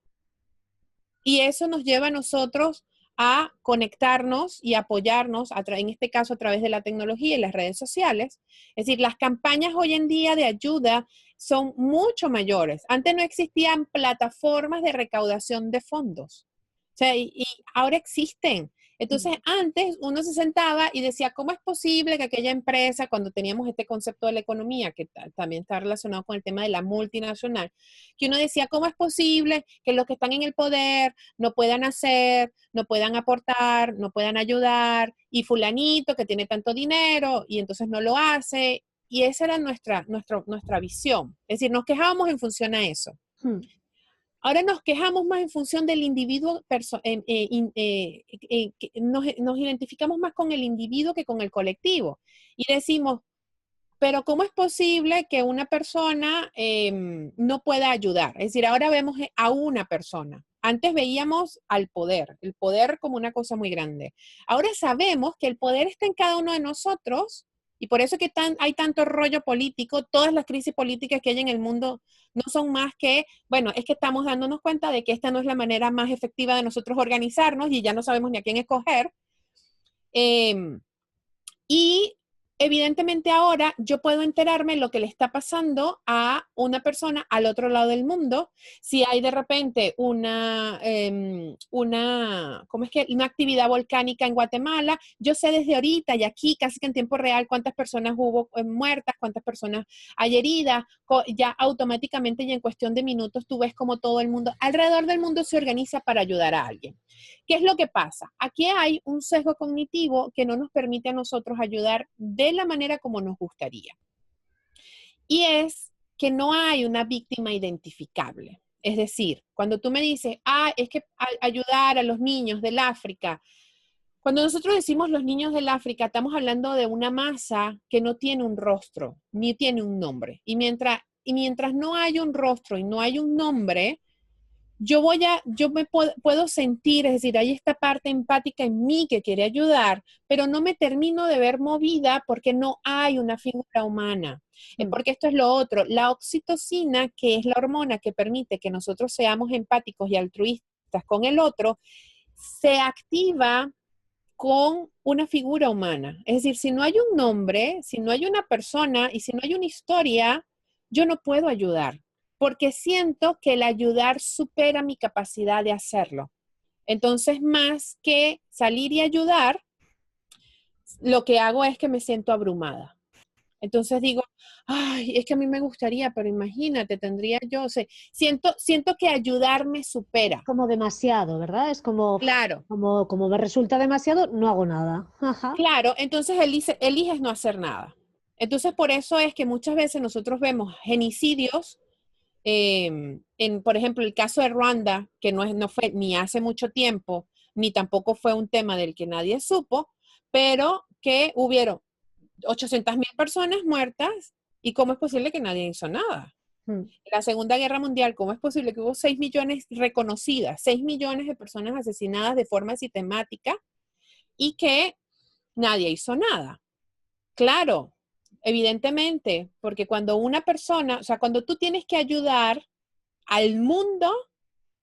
y eso nos lleva a nosotros a conectarnos y apoyarnos, en este caso a través de la tecnología y las redes sociales. Es decir, las campañas hoy en día de ayuda son mucho mayores. Antes no existían plataformas de recaudación de fondos. O sea, y ahora existen. Entonces, antes uno se sentaba y decía, ¿cómo es posible que aquella empresa, cuando teníamos este concepto de la economía, que también está relacionado con el tema de la multinacional, que uno decía, ¿cómo es posible que los que están en el poder no puedan hacer, no puedan aportar, no puedan ayudar, y fulanito que tiene tanto dinero y entonces no lo hace? Y esa era nuestra visión. Es decir, nos quejábamos en función a eso. Ahora nos quejamos más en función del individuo, nos identificamos más con el individuo que con el colectivo. Y decimos, pero ¿cómo es posible que una persona no pueda ayudar? Es decir, ahora vemos a una persona. Antes veíamos al poder, el poder como una cosa muy grande. Ahora sabemos que el poder está en cada uno de nosotros y por eso es que hay tanto rollo político. Todas las crisis políticas que hay en el mundo no son más que, bueno, es que estamos dándonos cuenta de que esta no es la manera más efectiva de nosotros organizarnos y ya no sabemos ni a quién escoger. Y evidentemente ahora yo puedo enterarme lo que le está pasando a una persona al otro lado del mundo. Si hay de repente una actividad volcánica en Guatemala, yo sé desde ahorita y aquí casi que en tiempo real cuántas personas hubo muertas, cuántas personas hay heridas. Ya automáticamente y en cuestión de minutos tú ves como todo el mundo, alrededor del mundo se organiza para ayudar a alguien. ¿Qué es lo que pasa? Aquí hay un sesgo cognitivo que no nos permite a nosotros ayudar de la manera como nos gustaría. Y es que no hay una víctima identificable. Es decir, cuando tú me dices, es que ayudar a los niños del África, cuando nosotros decimos los niños del África, estamos hablando de una masa que no tiene un rostro, ni tiene un nombre. Y mientras no hay un rostro y no hay un nombre, yo me puedo sentir, es decir, hay esta parte empática en mí que quiere ayudar, pero no me termino de ver movida porque no hay una figura humana. Porque esto es lo otro, la oxitocina, que es la hormona que permite que nosotros seamos empáticos y altruistas con el otro, se activa con una figura humana. Es decir, si no hay un nombre, si no hay una persona y si no hay una historia, yo no puedo ayudar, porque siento que el ayudar supera mi capacidad de hacerlo. Entonces, más que salir y ayudar, lo que hago es que me siento abrumada. Entonces digo, ay, es que a mí me gustaría, pero imagínate, tendría yo, o sea, siento que ayudar me supera. Como demasiado, ¿verdad? Es como, Claro, como me resulta demasiado, no hago nada. Ajá. claro, entonces eliges no hacer nada. Entonces, por eso es que muchas veces nosotros vemos genocidios, por ejemplo, el caso de Ruanda, que no fue ni hace mucho tiempo, ni tampoco fue un tema del que nadie supo, pero que hubieron 800,000 personas muertas, y cómo es posible que nadie hizo nada. En la Segunda Guerra Mundial, ¿cómo es posible que hubo 6 millones reconocidas, 6 millones de personas asesinadas de forma sistemática y que nadie hizo nada? Claro, evidentemente, porque cuando una persona, o sea, cuando tú tienes que ayudar al mundo,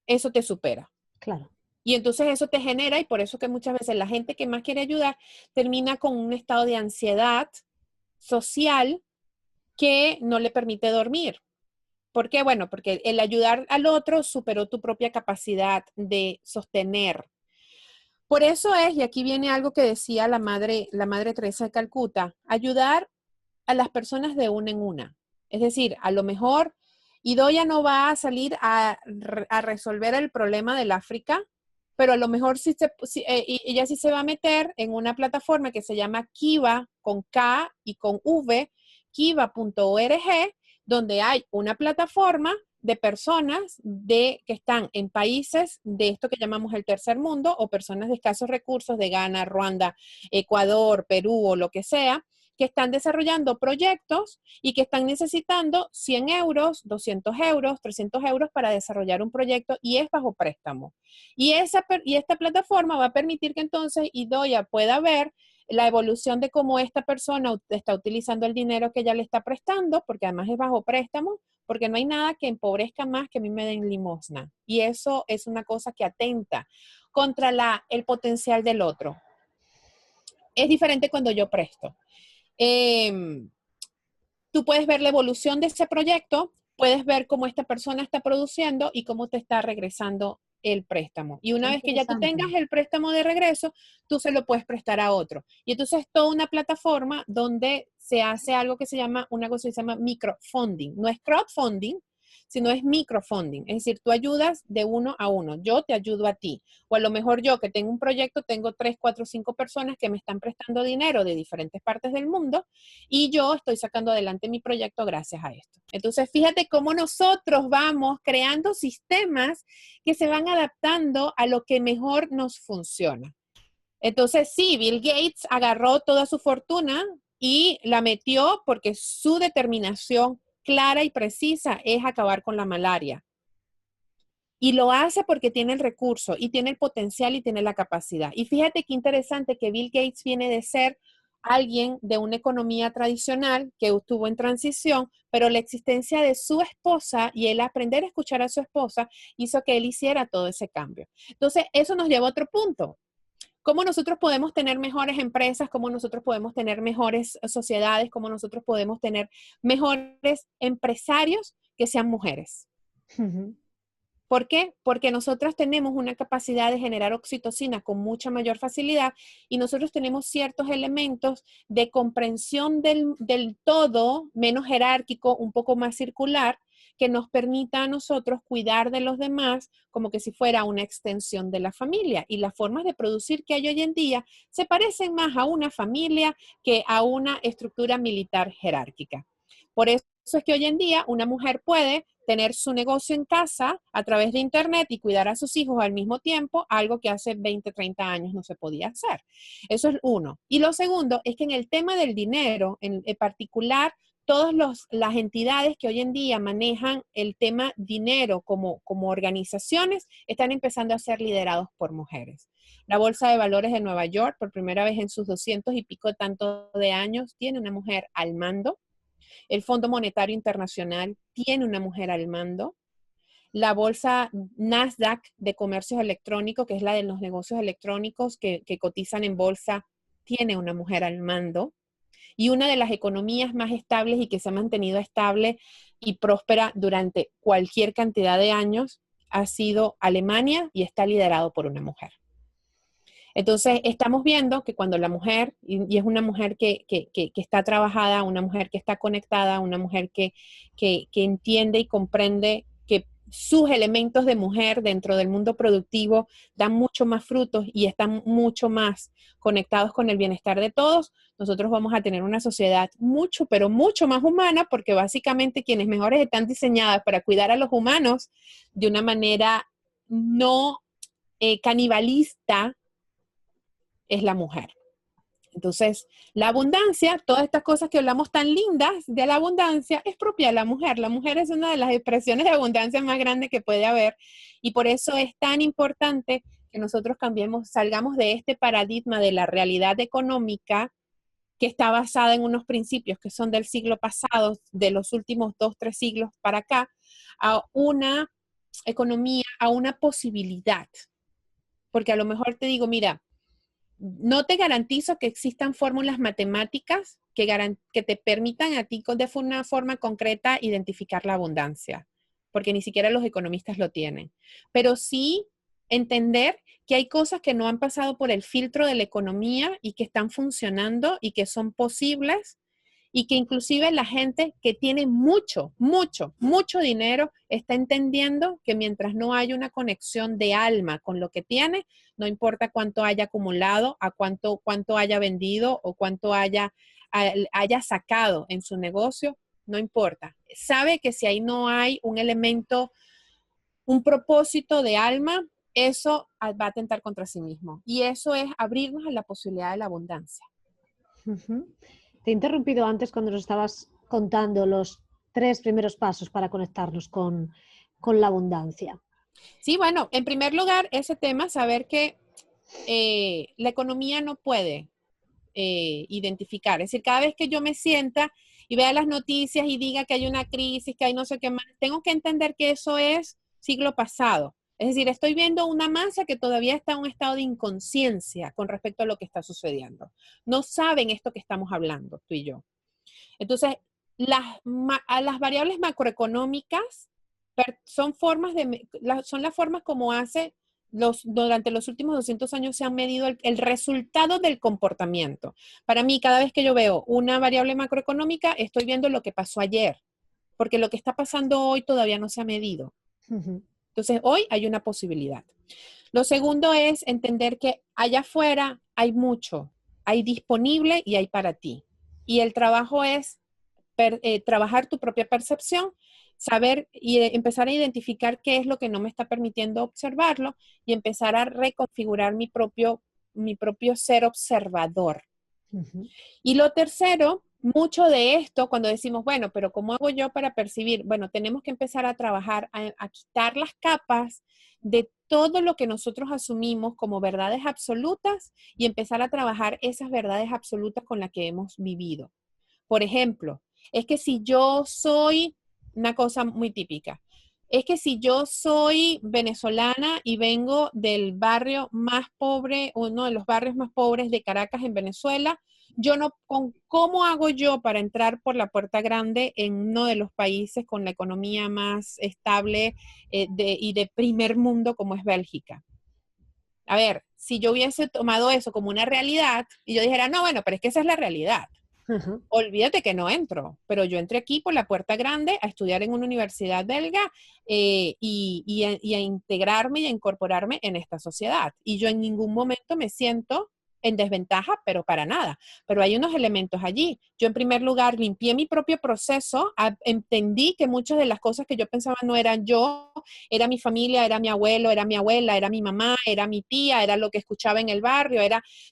eso te supera. Claro. Y entonces eso te genera, y por eso que muchas veces la gente que más quiere ayudar termina con un estado de ansiedad social que no le permite dormir. ¿Por qué? Bueno, porque el ayudar al otro superó tu propia capacidad de sostener. Por eso es, y aquí viene algo que decía la madre Teresa de Calcuta, ayudar a las personas de una en una. Es decir, a lo mejor Idoia no va a salir a resolver el problema del África, pero a lo mejor ella sí se va a meter en una plataforma que se llama Kiva, con K y con V, kiva.org, donde hay una plataforma de personas que están en países de esto que llamamos el tercer mundo, o personas de escasos recursos de Ghana, Ruanda, Ecuador, Perú o lo que sea, que están desarrollando proyectos y que están necesitando 100 euros, 200 euros, 300 euros para desarrollar un proyecto, y es bajo préstamo. Y esta plataforma va a permitir que entonces Idoia pueda ver la evolución de cómo esta persona está utilizando el dinero que ella le está prestando, porque además es bajo préstamo, porque no hay nada que empobrezca más que a mí me den limosna. Y eso es una cosa que atenta contra el potencial del otro. Es diferente cuando yo presto. Tú puedes ver la evolución de ese proyecto, puedes ver cómo esta persona está produciendo y cómo te está regresando el préstamo. Y una Qué vez que ya tú interesante. tengas el préstamo de regreso, tú se lo puedes prestar a otro. Y entonces es toda una plataforma donde se hace algo que se llama, una cosa que se llama microfunding. No es crowdfunding, sino es microfunding. Es decir, tú ayudas de uno a uno. Yo te ayudo a ti. O a lo mejor yo, que tengo un proyecto, tengo 3, 4, 5 personas que me están prestando dinero de diferentes partes del mundo, y yo estoy sacando adelante mi proyecto gracias a esto. Entonces, fíjate cómo nosotros vamos creando sistemas que se van adaptando a lo que mejor nos funciona. Entonces, sí, Bill Gates agarró toda su fortuna y la metió porque su determinación clara y precisa es acabar con la malaria. Y lo hace porque tiene el recurso y tiene el potencial y tiene la capacidad. Y fíjate qué interesante que Bill Gates viene de ser alguien de una economía tradicional que estuvo en transición, pero la existencia de su esposa y el aprender a escuchar a su esposa hizo que él hiciera todo ese cambio. Entonces, eso nos lleva a otro punto. ¿Cómo nosotros podemos tener mejores empresas? ¿Cómo nosotros podemos tener mejores sociedades? ¿Cómo nosotros podemos tener mejores empresarios que sean mujeres? ¿Por qué? Porque nosotras tenemos una capacidad de generar oxitocina con mucha mayor facilidad, y nosotros tenemos ciertos elementos de comprensión del todo, menos jerárquico, un poco más circular, que nos permita a nosotros cuidar de los demás como que si fuera una extensión de la familia. Y las formas de producir que hay hoy en día se parecen más a una familia que a una estructura militar jerárquica. Por eso es que hoy en día una mujer puede tener su negocio en casa a través de internet y cuidar a sus hijos al mismo tiempo, algo que hace 20, 30 años no se podía hacer. Eso es uno. Y lo segundo es que en el tema del dinero, en particular, todas las entidades que hoy en día manejan el tema dinero como organizaciones están empezando a ser liderados por mujeres. La Bolsa de Valores de Nueva York, por primera vez en sus 200 y pico tanto de años, tiene una mujer al mando. El Fondo Monetario Internacional tiene una mujer al mando. La bolsa Nasdaq de comercios electrónicos, que es la de los negocios electrónicos que cotizan en bolsa, tiene una mujer al mando. Y una de las economías más estables y que se ha mantenido estable y próspera durante cualquier cantidad de años ha sido Alemania y está liderado por una mujer. Entonces, estamos viendo que cuando la mujer, y es una mujer que está trabajada, una mujer que está conectada, una mujer que entiende y comprende que sus elementos de mujer dentro del mundo productivo dan mucho más frutos y están mucho más conectados con el bienestar de todos, nosotros vamos a tener una sociedad mucho, pero mucho más humana, porque básicamente quienes mejores están diseñadas para cuidar a los humanos de una manera no canibalista, es la mujer. Entonces, la abundancia, todas estas cosas que hablamos tan lindas de la abundancia, es propia de la mujer. La mujer es una de las expresiones de abundancia más grandes que puede haber y por eso es tan importante que nosotros cambiemos, salgamos de este paradigma de la realidad económica que está basada en unos principios que son del siglo pasado, de los últimos 2, 3 siglos para acá, a una economía, a una posibilidad. Porque a lo mejor te digo, mira, no te garantizo que existan fórmulas matemáticas que te permitan a ti de una forma concreta identificar la abundancia, porque ni siquiera los economistas lo tienen. Pero sí entender que hay cosas que no han pasado por el filtro de la economía y que están funcionando y que son posibles y que inclusive la gente que tiene mucho, mucho, mucho dinero está entendiendo que mientras no haya una conexión de alma con lo que tiene, no importa cuánto haya acumulado, a cuánto haya vendido o cuánto haya sacado en su negocio, no importa. Sabe que si ahí no hay un elemento, un propósito de alma, eso va a atentar contra sí mismo. Y eso es abrirnos a la posibilidad de la abundancia. Uh-huh. Te he interrumpido antes cuando nos estabas contando los 3 primeros pasos para conectarnos con la abundancia. Sí, bueno, en primer lugar, ese tema, saber que la economía no puede identificar. Es decir, cada vez que yo me sienta y vea las noticias y diga que hay una crisis, que hay no sé qué más, tengo que entender que eso es siglo pasado. Es decir, estoy viendo una masa que todavía está en un estado de inconsciencia con respecto a lo que está sucediendo. No saben esto que estamos hablando, tú y yo. Entonces, las variables macroeconómicas son las formas como durante los últimos 200 años se han medido el resultado del comportamiento. Para mí, cada vez que yo veo una variable macroeconómica, estoy viendo lo que pasó ayer, porque lo que está pasando hoy todavía no se ha medido. Uh-huh. Entonces, hoy hay una posibilidad. Lo segundo es entender que allá afuera hay mucho, hay disponible y hay para ti. Y el trabajo es trabajar tu propia percepción, saber y empezar a identificar qué es lo que no me está permitiendo observarlo y empezar a reconfigurar mi propio ser observador. Uh-huh. Y lo tercero, mucho de esto, cuando decimos, bueno, pero ¿cómo hago yo para percibir? Bueno, tenemos que empezar a trabajar, a quitar las capas de todo lo que nosotros asumimos como verdades absolutas y empezar a trabajar esas verdades absolutas con las que hemos vivido. Por ejemplo, es que si yo soy, una cosa muy típica, es que si yo soy venezolana y vengo del barrio más pobre, uno de los barrios más pobres de Caracas en Venezuela, ¿cómo hago yo para entrar por la puerta grande en uno de los países con la economía más estable y de primer mundo como es Bélgica? A ver, si yo hubiese tomado eso como una realidad y yo dijera, no, bueno, pero es que esa es la realidad. Uh-huh. Olvídate que no entro, pero yo entré aquí por la puerta grande a estudiar en una universidad belga y a integrarme y a incorporarme en esta sociedad. Y yo en ningún momento me siento en desventaja, pero para nada. Pero hay unos elementos allí. Yo, en primer lugar, limpié mi propio proceso, entendí que muchas de las cosas que yo pensaba no eran yo, era mi familia, era mi abuelo, era mi abuela, era mi mamá, era mi tía, era lo que escuchaba en el barrio,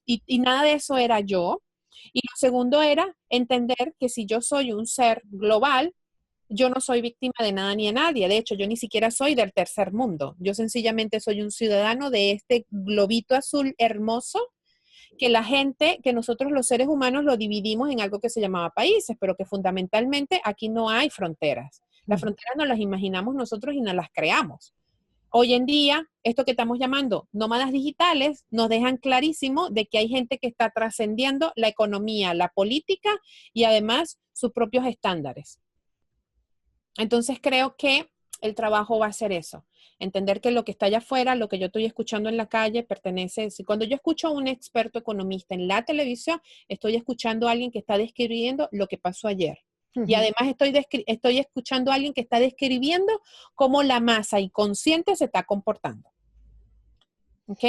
y nada de eso era yo. Y lo segundo era entender que si yo soy un ser global, yo no soy víctima de nada ni de nadie. De hecho, yo ni siquiera soy del tercer mundo. Yo sencillamente soy un ciudadano de este globito azul hermoso que la gente, que nosotros los seres humanos lo dividimos en algo que se llamaba países, pero que fundamentalmente aquí no hay fronteras. Las fronteras no las imaginamos nosotros y no las creamos. Hoy en día, esto que estamos llamando nómadas digitales nos dejan clarísimo de que hay gente que está trascendiendo la economía, la política y además sus propios estándares. Entonces creo que el trabajo va a ser eso, entender que lo que está allá afuera, lo que yo estoy escuchando en la calle, pertenece, si cuando yo escucho a un experto economista en la televisión, estoy escuchando a alguien que está describiendo lo que pasó ayer. Y además estoy escuchando a alguien que está describiendo cómo la masa inconsciente se está comportando. ¿Ok?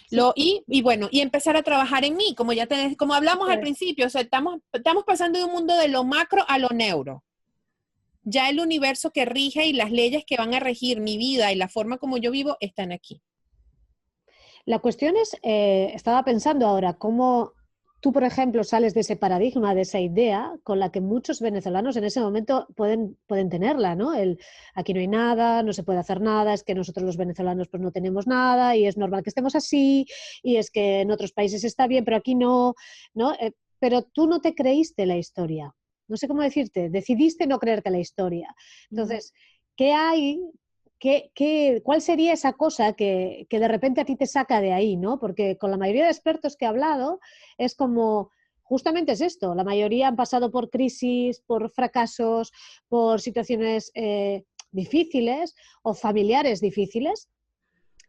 Sí. Y bueno, y empezar a trabajar en mí, como hablamos al principio, o sea, estamos pasando de un mundo de lo macro a lo neuro. Ya el universo que rige y las leyes que van a regir mi vida y la forma como yo vivo están aquí. La cuestión es, estaba pensando ahora, cómo tú, por ejemplo, sales de ese paradigma, de esa idea con la que muchos venezolanos en ese momento pueden tenerla, ¿no? Aquí no hay nada, no se puede hacer nada, es que nosotros los venezolanos pues no tenemos nada y es normal que estemos así y es que en otros países está bien, pero aquí no, ¿no? Pero tú no te creíste la historia. No sé cómo decirte, decidiste no creerte la historia. Entonces, ¿qué hay? ¿Cuál sería esa cosa que de repente a ti te saca de ahí, ¿no? Porque con la mayoría de expertos que he hablado es como, justamente es esto, la mayoría han pasado por crisis, por fracasos, por situaciones difíciles o familiares difíciles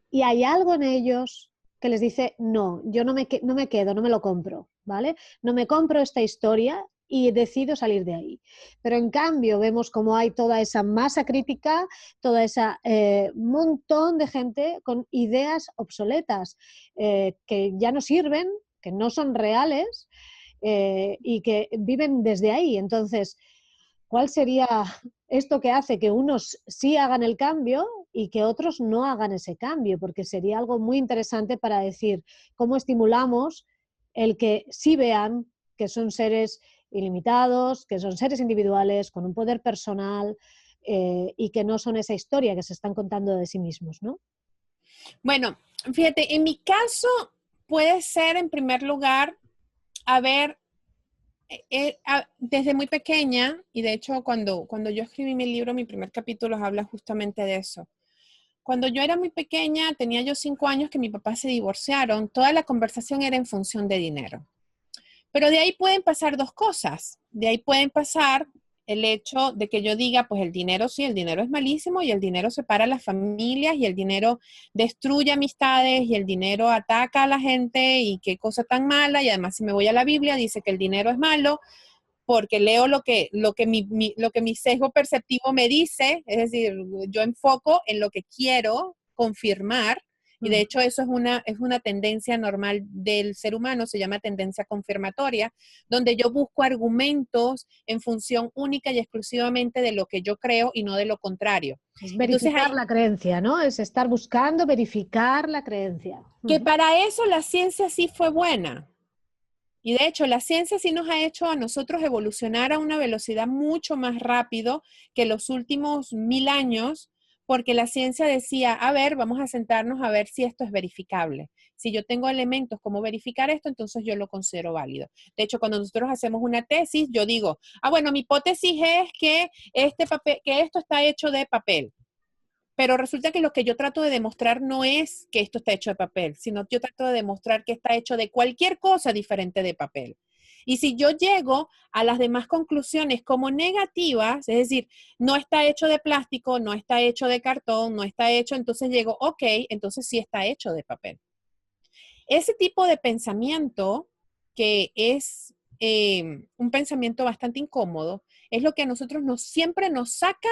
y hay algo en ellos que les dice, no, yo no me quedo, no me lo compro, ¿vale? No me compro esta historia y decido salir de ahí. Pero en cambio vemos como hay toda esa masa crítica, toda esa montón de gente con ideas obsoletas que ya no sirven, que no son reales y que viven desde ahí. Entonces, ¿cuál sería esto que hace que unos sí hagan el cambio y que otros no hagan ese cambio? Porque sería algo muy interesante para decir cómo estimulamos el que sí vean que son seres ilimitados, que son seres individuales, con un poder personal y que no son esa historia que se están contando de sí mismos, ¿no? Bueno, fíjate, en mi caso puede ser en primer lugar, desde muy pequeña, y de hecho cuando yo escribí mi libro, mi primer capítulo habla justamente de eso. Cuando yo era muy pequeña, tenía yo 5 años que mi papá se divorciaron, toda la conversación era en función de dinero. Pero de ahí pueden pasar dos cosas. De ahí pueden pasar el hecho de que yo diga, pues el dinero sí, el dinero es malísimo y el dinero separa a las familias y el dinero destruye amistades y el dinero ataca a la gente y qué cosa tan mala. Y además si me voy a la Biblia dice que el dinero es malo porque leo lo que mi sesgo perceptivo me dice, es decir, yo enfoco en lo que quiero confirmar. Y de hecho eso es una tendencia normal del ser humano, se llama tendencia confirmatoria, donde yo busco argumentos en función única y exclusivamente de lo que yo creo y no de lo contrario. Es verificar la creencia, ¿no? Es estar buscando verificar la creencia. Que para eso la ciencia sí fue buena. Y de hecho, la ciencia sí nos ha hecho a nosotros evolucionar a una velocidad mucho más rápido que los últimos 1000 años, porque la ciencia decía, a ver, vamos a sentarnos a ver si esto es verificable. Si yo tengo elementos como verificar esto, entonces yo lo considero válido. De hecho, cuando nosotros hacemos una tesis, yo digo, bueno, mi hipótesis es que esto está hecho de papel. Pero resulta que lo que yo trato de demostrar no es que esto está hecho de papel, sino yo trato de demostrar que está hecho de cualquier cosa diferente de papel. Y si yo llego a las demás conclusiones como negativas, es decir, no está hecho de plástico, no está hecho de cartón, no está hecho, entonces llego, ok, entonces sí está hecho de papel. Ese tipo de pensamiento, que es un pensamiento bastante incómodo, es lo que a nosotros siempre nos saca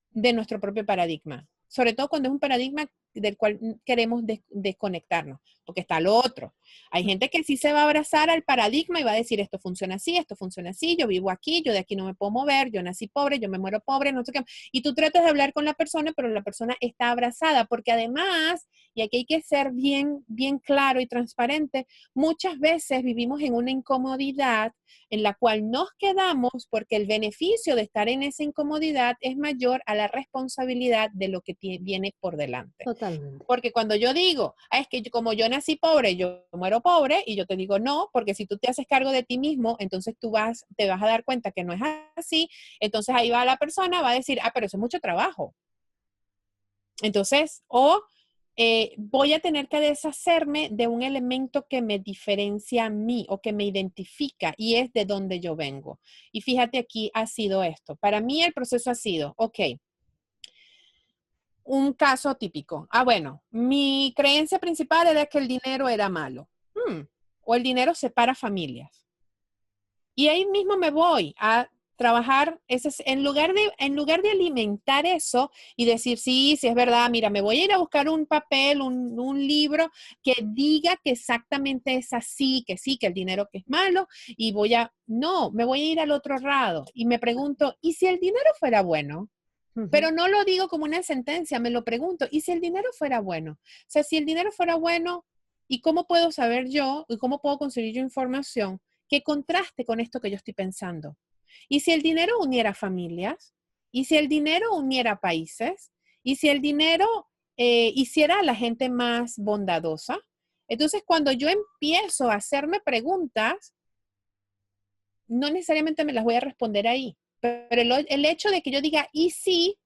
de nuestro propio paradigma. Sobre todo cuando es un paradigma del cual queremos desconectarnos, porque está lo otro. Hay gente que sí se va a abrazar al paradigma y va a decir, esto funciona así, yo vivo aquí, yo de aquí no me puedo mover, yo nací pobre, yo me muero pobre, no sé qué. Y tú tratas de hablar con la persona, pero la persona está abrazada, porque además, y aquí hay que ser bien, bien claro y transparente, muchas veces vivimos en una incomodidad en la cual nos quedamos porque el beneficio de estar en esa incomodidad es mayor a la responsabilidad de lo que viene por delante. Totalmente. Porque cuando yo digo, es que como yo nací pobre, yo muero pobre, y yo te digo no, porque si tú te haces cargo de ti mismo, entonces te vas a dar cuenta que no es así, entonces ahí va la persona, va a decir, pero eso es mucho trabajo. Entonces, voy a tener que deshacerme de un elemento que me diferencia a mí o que me identifica y es de donde yo vengo. Y fíjate, aquí ha sido esto. Para mí el proceso ha sido, un caso típico. Bueno, mi creencia principal era que el dinero era malo. O el dinero separa familias. Y ahí mismo me voy a trabajar, en lugar de alimentar eso y decir, sí, es verdad, mira, me voy a ir a buscar un papel, un libro que diga que exactamente es así, que sí, que el dinero que es malo, y no, me voy a ir al otro lado y me pregunto, ¿y si el dinero fuera bueno? Pero no lo digo como una sentencia, me lo pregunto, ¿y si el dinero fuera bueno? O sea, si el dinero fuera bueno, ¿y cómo puedo saber yo y cómo puedo conseguir yo información que contraste con esto que yo estoy pensando? ¿Y si el dinero uniera familias? ¿Y si el dinero uniera países? ¿Y si el dinero hiciera a la gente más bondadosa? Entonces, cuando yo empiezo a hacerme preguntas, no necesariamente me las voy a responder ahí, pero el hecho de que yo diga, ¿y si?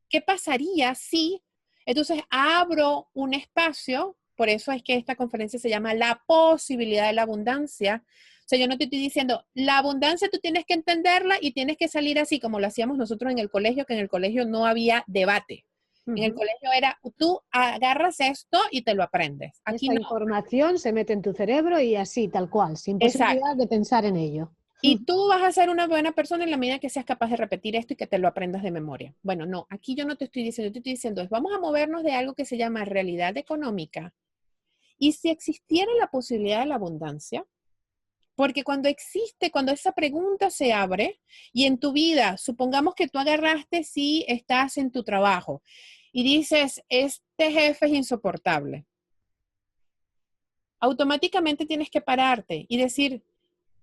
¿Qué pasaría si? Entonces abro un espacio, por eso es que esta conferencia se llama La posibilidad de la abundancia. O sea, yo no te estoy diciendo, la abundancia tú tienes que entenderla y tienes que salir así como lo hacíamos nosotros en el colegio, que en el colegio no había debate. En el colegio era, tú agarras esto y te lo aprendes. Aquí Esta no. información se mete en tu cerebro y así, tal cual, sin posibilidad Exacto. de pensar en ello. Y tú vas a ser una buena persona en la medida que seas capaz de repetir esto y que te lo aprendas de memoria. Bueno, no, aquí yo no te estoy diciendo, te estoy diciendo, vamos a movernos de algo que se llama realidad económica. Y si existiera la posibilidad de la abundancia, porque cuando esa pregunta se abre y en tu vida, supongamos que tú agarraste si estás en tu trabajo y dices, este jefe es insoportable, automáticamente tienes que pararte y decir,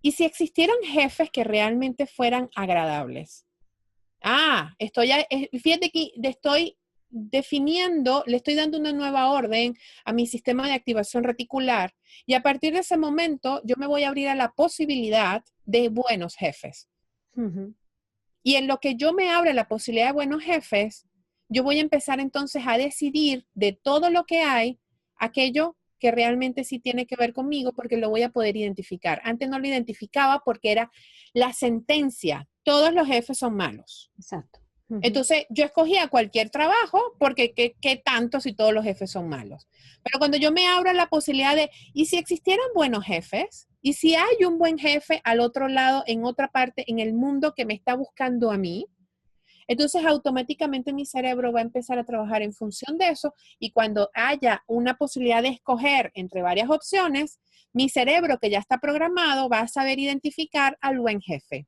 ¿y si existieran jefes que realmente fueran agradables? Fíjate que estoy definiendo, le estoy dando una nueva orden a mi sistema de activación reticular y a partir de ese momento yo me voy a abrir a la posibilidad de buenos jefes. Y en lo que yo me abra la posibilidad de buenos jefes, yo voy a empezar entonces a decidir de todo lo que hay, aquello que realmente sí tiene que ver conmigo porque lo voy a poder identificar. Antes no lo identificaba porque era la sentencia, todos los jefes son malos. Exacto. Entonces yo escogía cualquier trabajo porque ¿qué tanto si todos los jefes son malos? Pero cuando yo me abro la posibilidad de, ¿y si existieran buenos jefes? ¿Y si hay un buen jefe al otro lado, en otra parte, en el mundo que me está buscando a mí? Entonces automáticamente mi cerebro va a empezar a trabajar en función de eso y cuando haya una posibilidad de escoger entre varias opciones, mi cerebro que ya está programado va a saber identificar al buen jefe.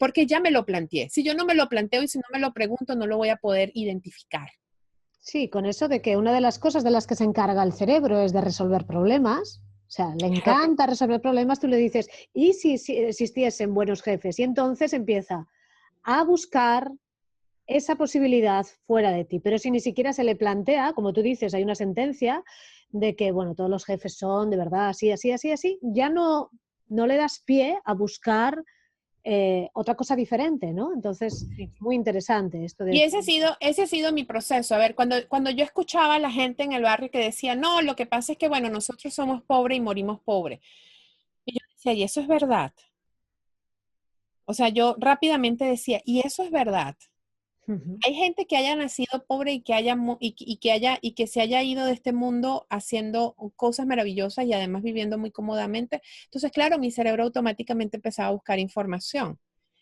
Porque ya me lo planteé. Si yo no me lo planteo y si no me lo pregunto, no lo voy a poder identificar. Sí, con eso de que una de las cosas de las que se encarga el cerebro es de resolver problemas. O sea, le encanta resolver problemas. Tú le dices, ¿y si existiesen buenos jefes? Y entonces empieza a buscar esa posibilidad fuera de ti. Pero si ni siquiera se le plantea, como tú dices, hay una sentencia de que, bueno, todos los jefes son de verdad así, así, así, así, ya no le das pie a buscar otra cosa diferente, ¿no? Entonces, Sí. muy interesante esto de... Y ese ha sido mi proceso. A ver, cuando yo escuchaba a la gente en el barrio que decía, no, lo que pasa es que, bueno, nosotros somos pobres y morimos pobres. Y yo decía, y eso es verdad. O sea, yo rápidamente decía, y eso es verdad. Hay gente que haya nacido pobre y que se haya ido de este mundo haciendo cosas maravillosas y además viviendo muy cómodamente. Entonces, claro, mi cerebro automáticamente empezaba a buscar información.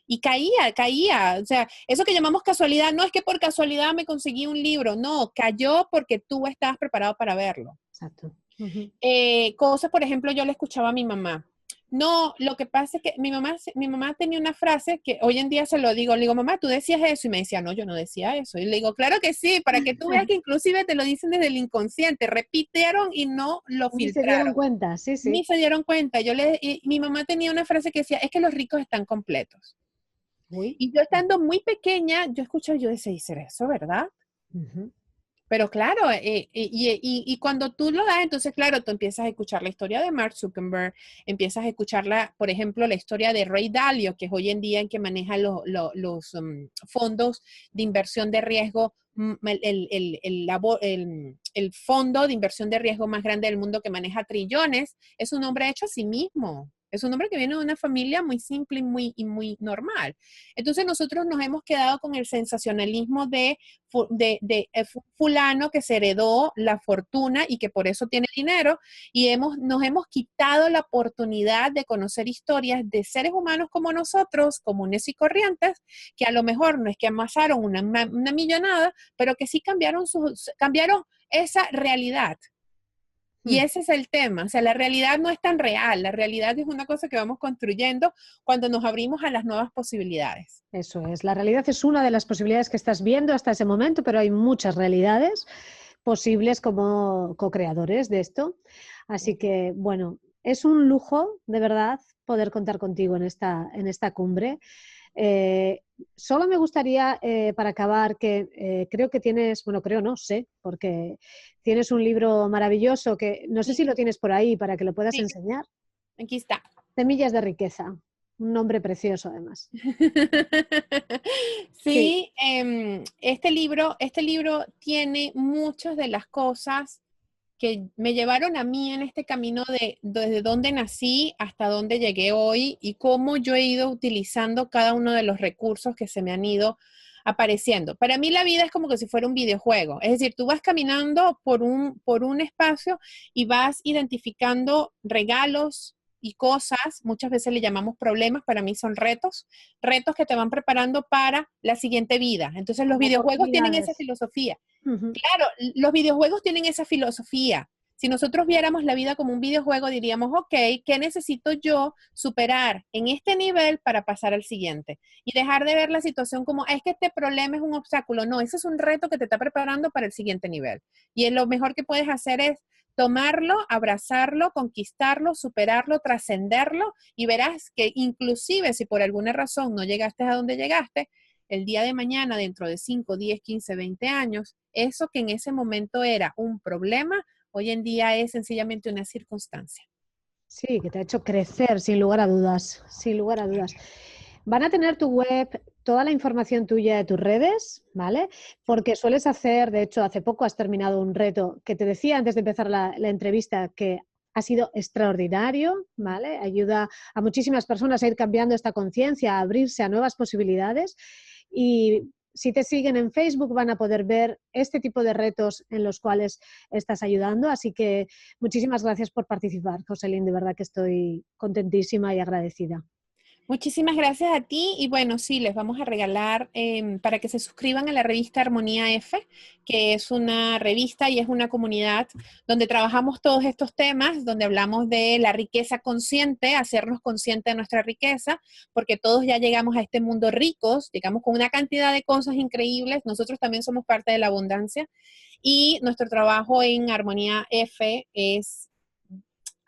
Y caía. O sea, eso que llamamos casualidad, no es que por casualidad me conseguí un libro, no, cayó porque tú estabas preparado para verlo. Exacto. Uh-huh. Cosas, por ejemplo, yo le escuchaba a mi mamá. No, lo que pasa es que mi mamá tenía una frase que hoy en día se lo digo, le digo, mamá, tú decías eso, y me decía, no, yo no decía eso. Y le digo, claro que sí, para que tú veas que inclusive te lo dicen desde el inconsciente, repitieron y no lo Ni se dieron filtraron. cuenta, sí, sí. Ni se dieron cuenta. Y mi mamá tenía una frase que decía, es que los ricos están completos. Uy. Y yo estando muy pequeña, yo escuchaba, yo decía, ¿y será eso verdad? Uh-huh. Pero claro, y cuando tú lo das, entonces claro, tú empiezas a escuchar la historia de Mark Zuckerberg, empiezas a escuchar, por ejemplo, la historia de Ray Dalio, que es hoy en día en que maneja los fondos de inversión de riesgo, el fondo de inversión de riesgo más grande del mundo que maneja trillones, es un hombre hecho a sí mismo. Es un hombre que viene de una familia muy simple y muy normal. Entonces nosotros nos hemos quedado con el sensacionalismo de fulano que se heredó la fortuna y que por eso tiene dinero y nos hemos quitado la oportunidad de conocer historias de seres humanos como nosotros, comunes y corrientes, que a lo mejor no es que amasaron una millonada, pero que sí cambiaron esa realidad. Y ese es el tema, o sea, la realidad no es tan real, la realidad es una cosa que vamos construyendo cuando nos abrimos a las nuevas posibilidades. Eso es, la realidad es una de las posibilidades que estás viendo hasta ese momento, pero hay muchas realidades posibles como co-creadores de esto. Así que, bueno, es un lujo, de verdad, poder contar contigo en esta cumbre. Solo me gustaría, para acabar, que creo que tienes, bueno, creo no, sé, porque tienes un libro maravilloso que no sé si lo tienes por ahí para que lo puedas enseñar. Aquí está. Semillas de riqueza, un nombre precioso además. Sí, este libro tiene muchas de las cosas que me llevaron a mí en este camino desde dónde nací hasta dónde llegué hoy y cómo yo he ido utilizando cada uno de los recursos que se me han ido apareciendo. Para mí la vida es como que si fuera un videojuego, es decir, tú vas caminando por un espacio y vas identificando regalos y cosas, muchas veces le llamamos problemas, para mí son retos que te van preparando para la siguiente vida. Entonces los videojuegos tienen esa filosofía. Uh-huh. Claro, los videojuegos tienen esa filosofía. Si nosotros viéramos la vida como un videojuego, diríamos, ok, ¿qué necesito yo superar en este nivel para pasar al siguiente? Y dejar de ver la situación como, es que este problema es un obstáculo. No, ese es un reto que te está preparando para el siguiente nivel. Y lo mejor que puedes hacer es tomarlo, abrazarlo, conquistarlo, superarlo, trascenderlo y verás que inclusive si por alguna razón no llegaste a donde llegaste, el día de mañana, dentro de 5, 10, 15, 20 años, eso que en ese momento era un problema, hoy en día es sencillamente una circunstancia. Sí, que te ha hecho crecer, sin lugar a dudas, sin lugar a dudas. Van a tener tu web, toda la información tuya de tus redes, ¿vale? Porque sueles hacer, de hecho, hace poco has terminado un reto que te decía antes de empezar la entrevista que ha sido extraordinario, ¿vale? Ayuda a muchísimas personas a ir cambiando esta conciencia, a abrirse a nuevas posibilidades y si te siguen en Facebook van a poder ver este tipo de retos en los cuales estás ayudando. Así que muchísimas gracias por participar, Joselín. De verdad que estoy contentísima y agradecida. Muchísimas gracias a ti y bueno, sí, les vamos a regalar para que se suscriban a la revista Armonía F, que es una revista y es una comunidad donde trabajamos todos estos temas, donde hablamos de la riqueza consciente, hacernos consciente de nuestra riqueza, porque todos ya llegamos a este mundo ricos, llegamos con una cantidad de cosas increíbles, nosotros también somos parte de la abundancia y nuestro trabajo en Armonía F es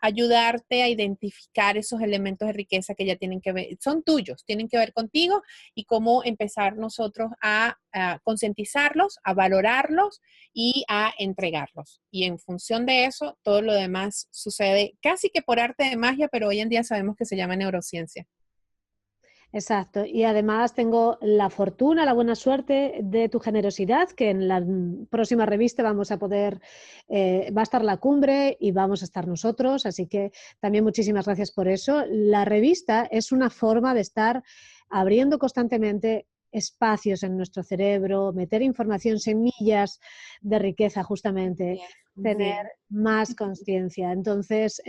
ayudarte a identificar esos elementos de riqueza que ya tienen que ver, son tuyos, tienen que ver contigo y cómo empezar nosotros a concientizarlos, a valorarlos y a entregarlos. Y en función de eso, todo lo demás sucede casi que por arte de magia, pero hoy en día sabemos que se llama neurociencia. Exacto. Y además tengo la fortuna, la buena suerte de tu generosidad, que en la próxima revista vamos a poder, va a estar la cumbre y vamos a estar nosotros. Así que también muchísimas gracias por eso. La revista es una forma de estar abriendo constantemente espacios en nuestro cerebro, meter información, semillas de riqueza justamente, tener más conciencia. Entonces,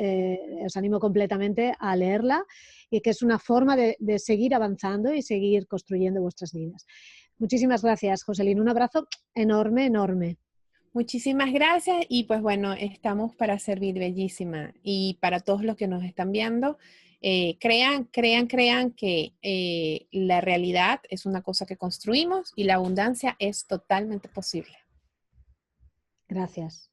os animo completamente a leerla y que es una forma de seguir avanzando y seguir construyendo vuestras vidas. Muchísimas gracias, Joselín. Un abrazo enorme, enorme. Muchísimas gracias y pues bueno, estamos para servir, bellísima. Y para todos los que nos están viendo, crean que la realidad es una cosa que construimos y la abundancia es totalmente posible. Gracias.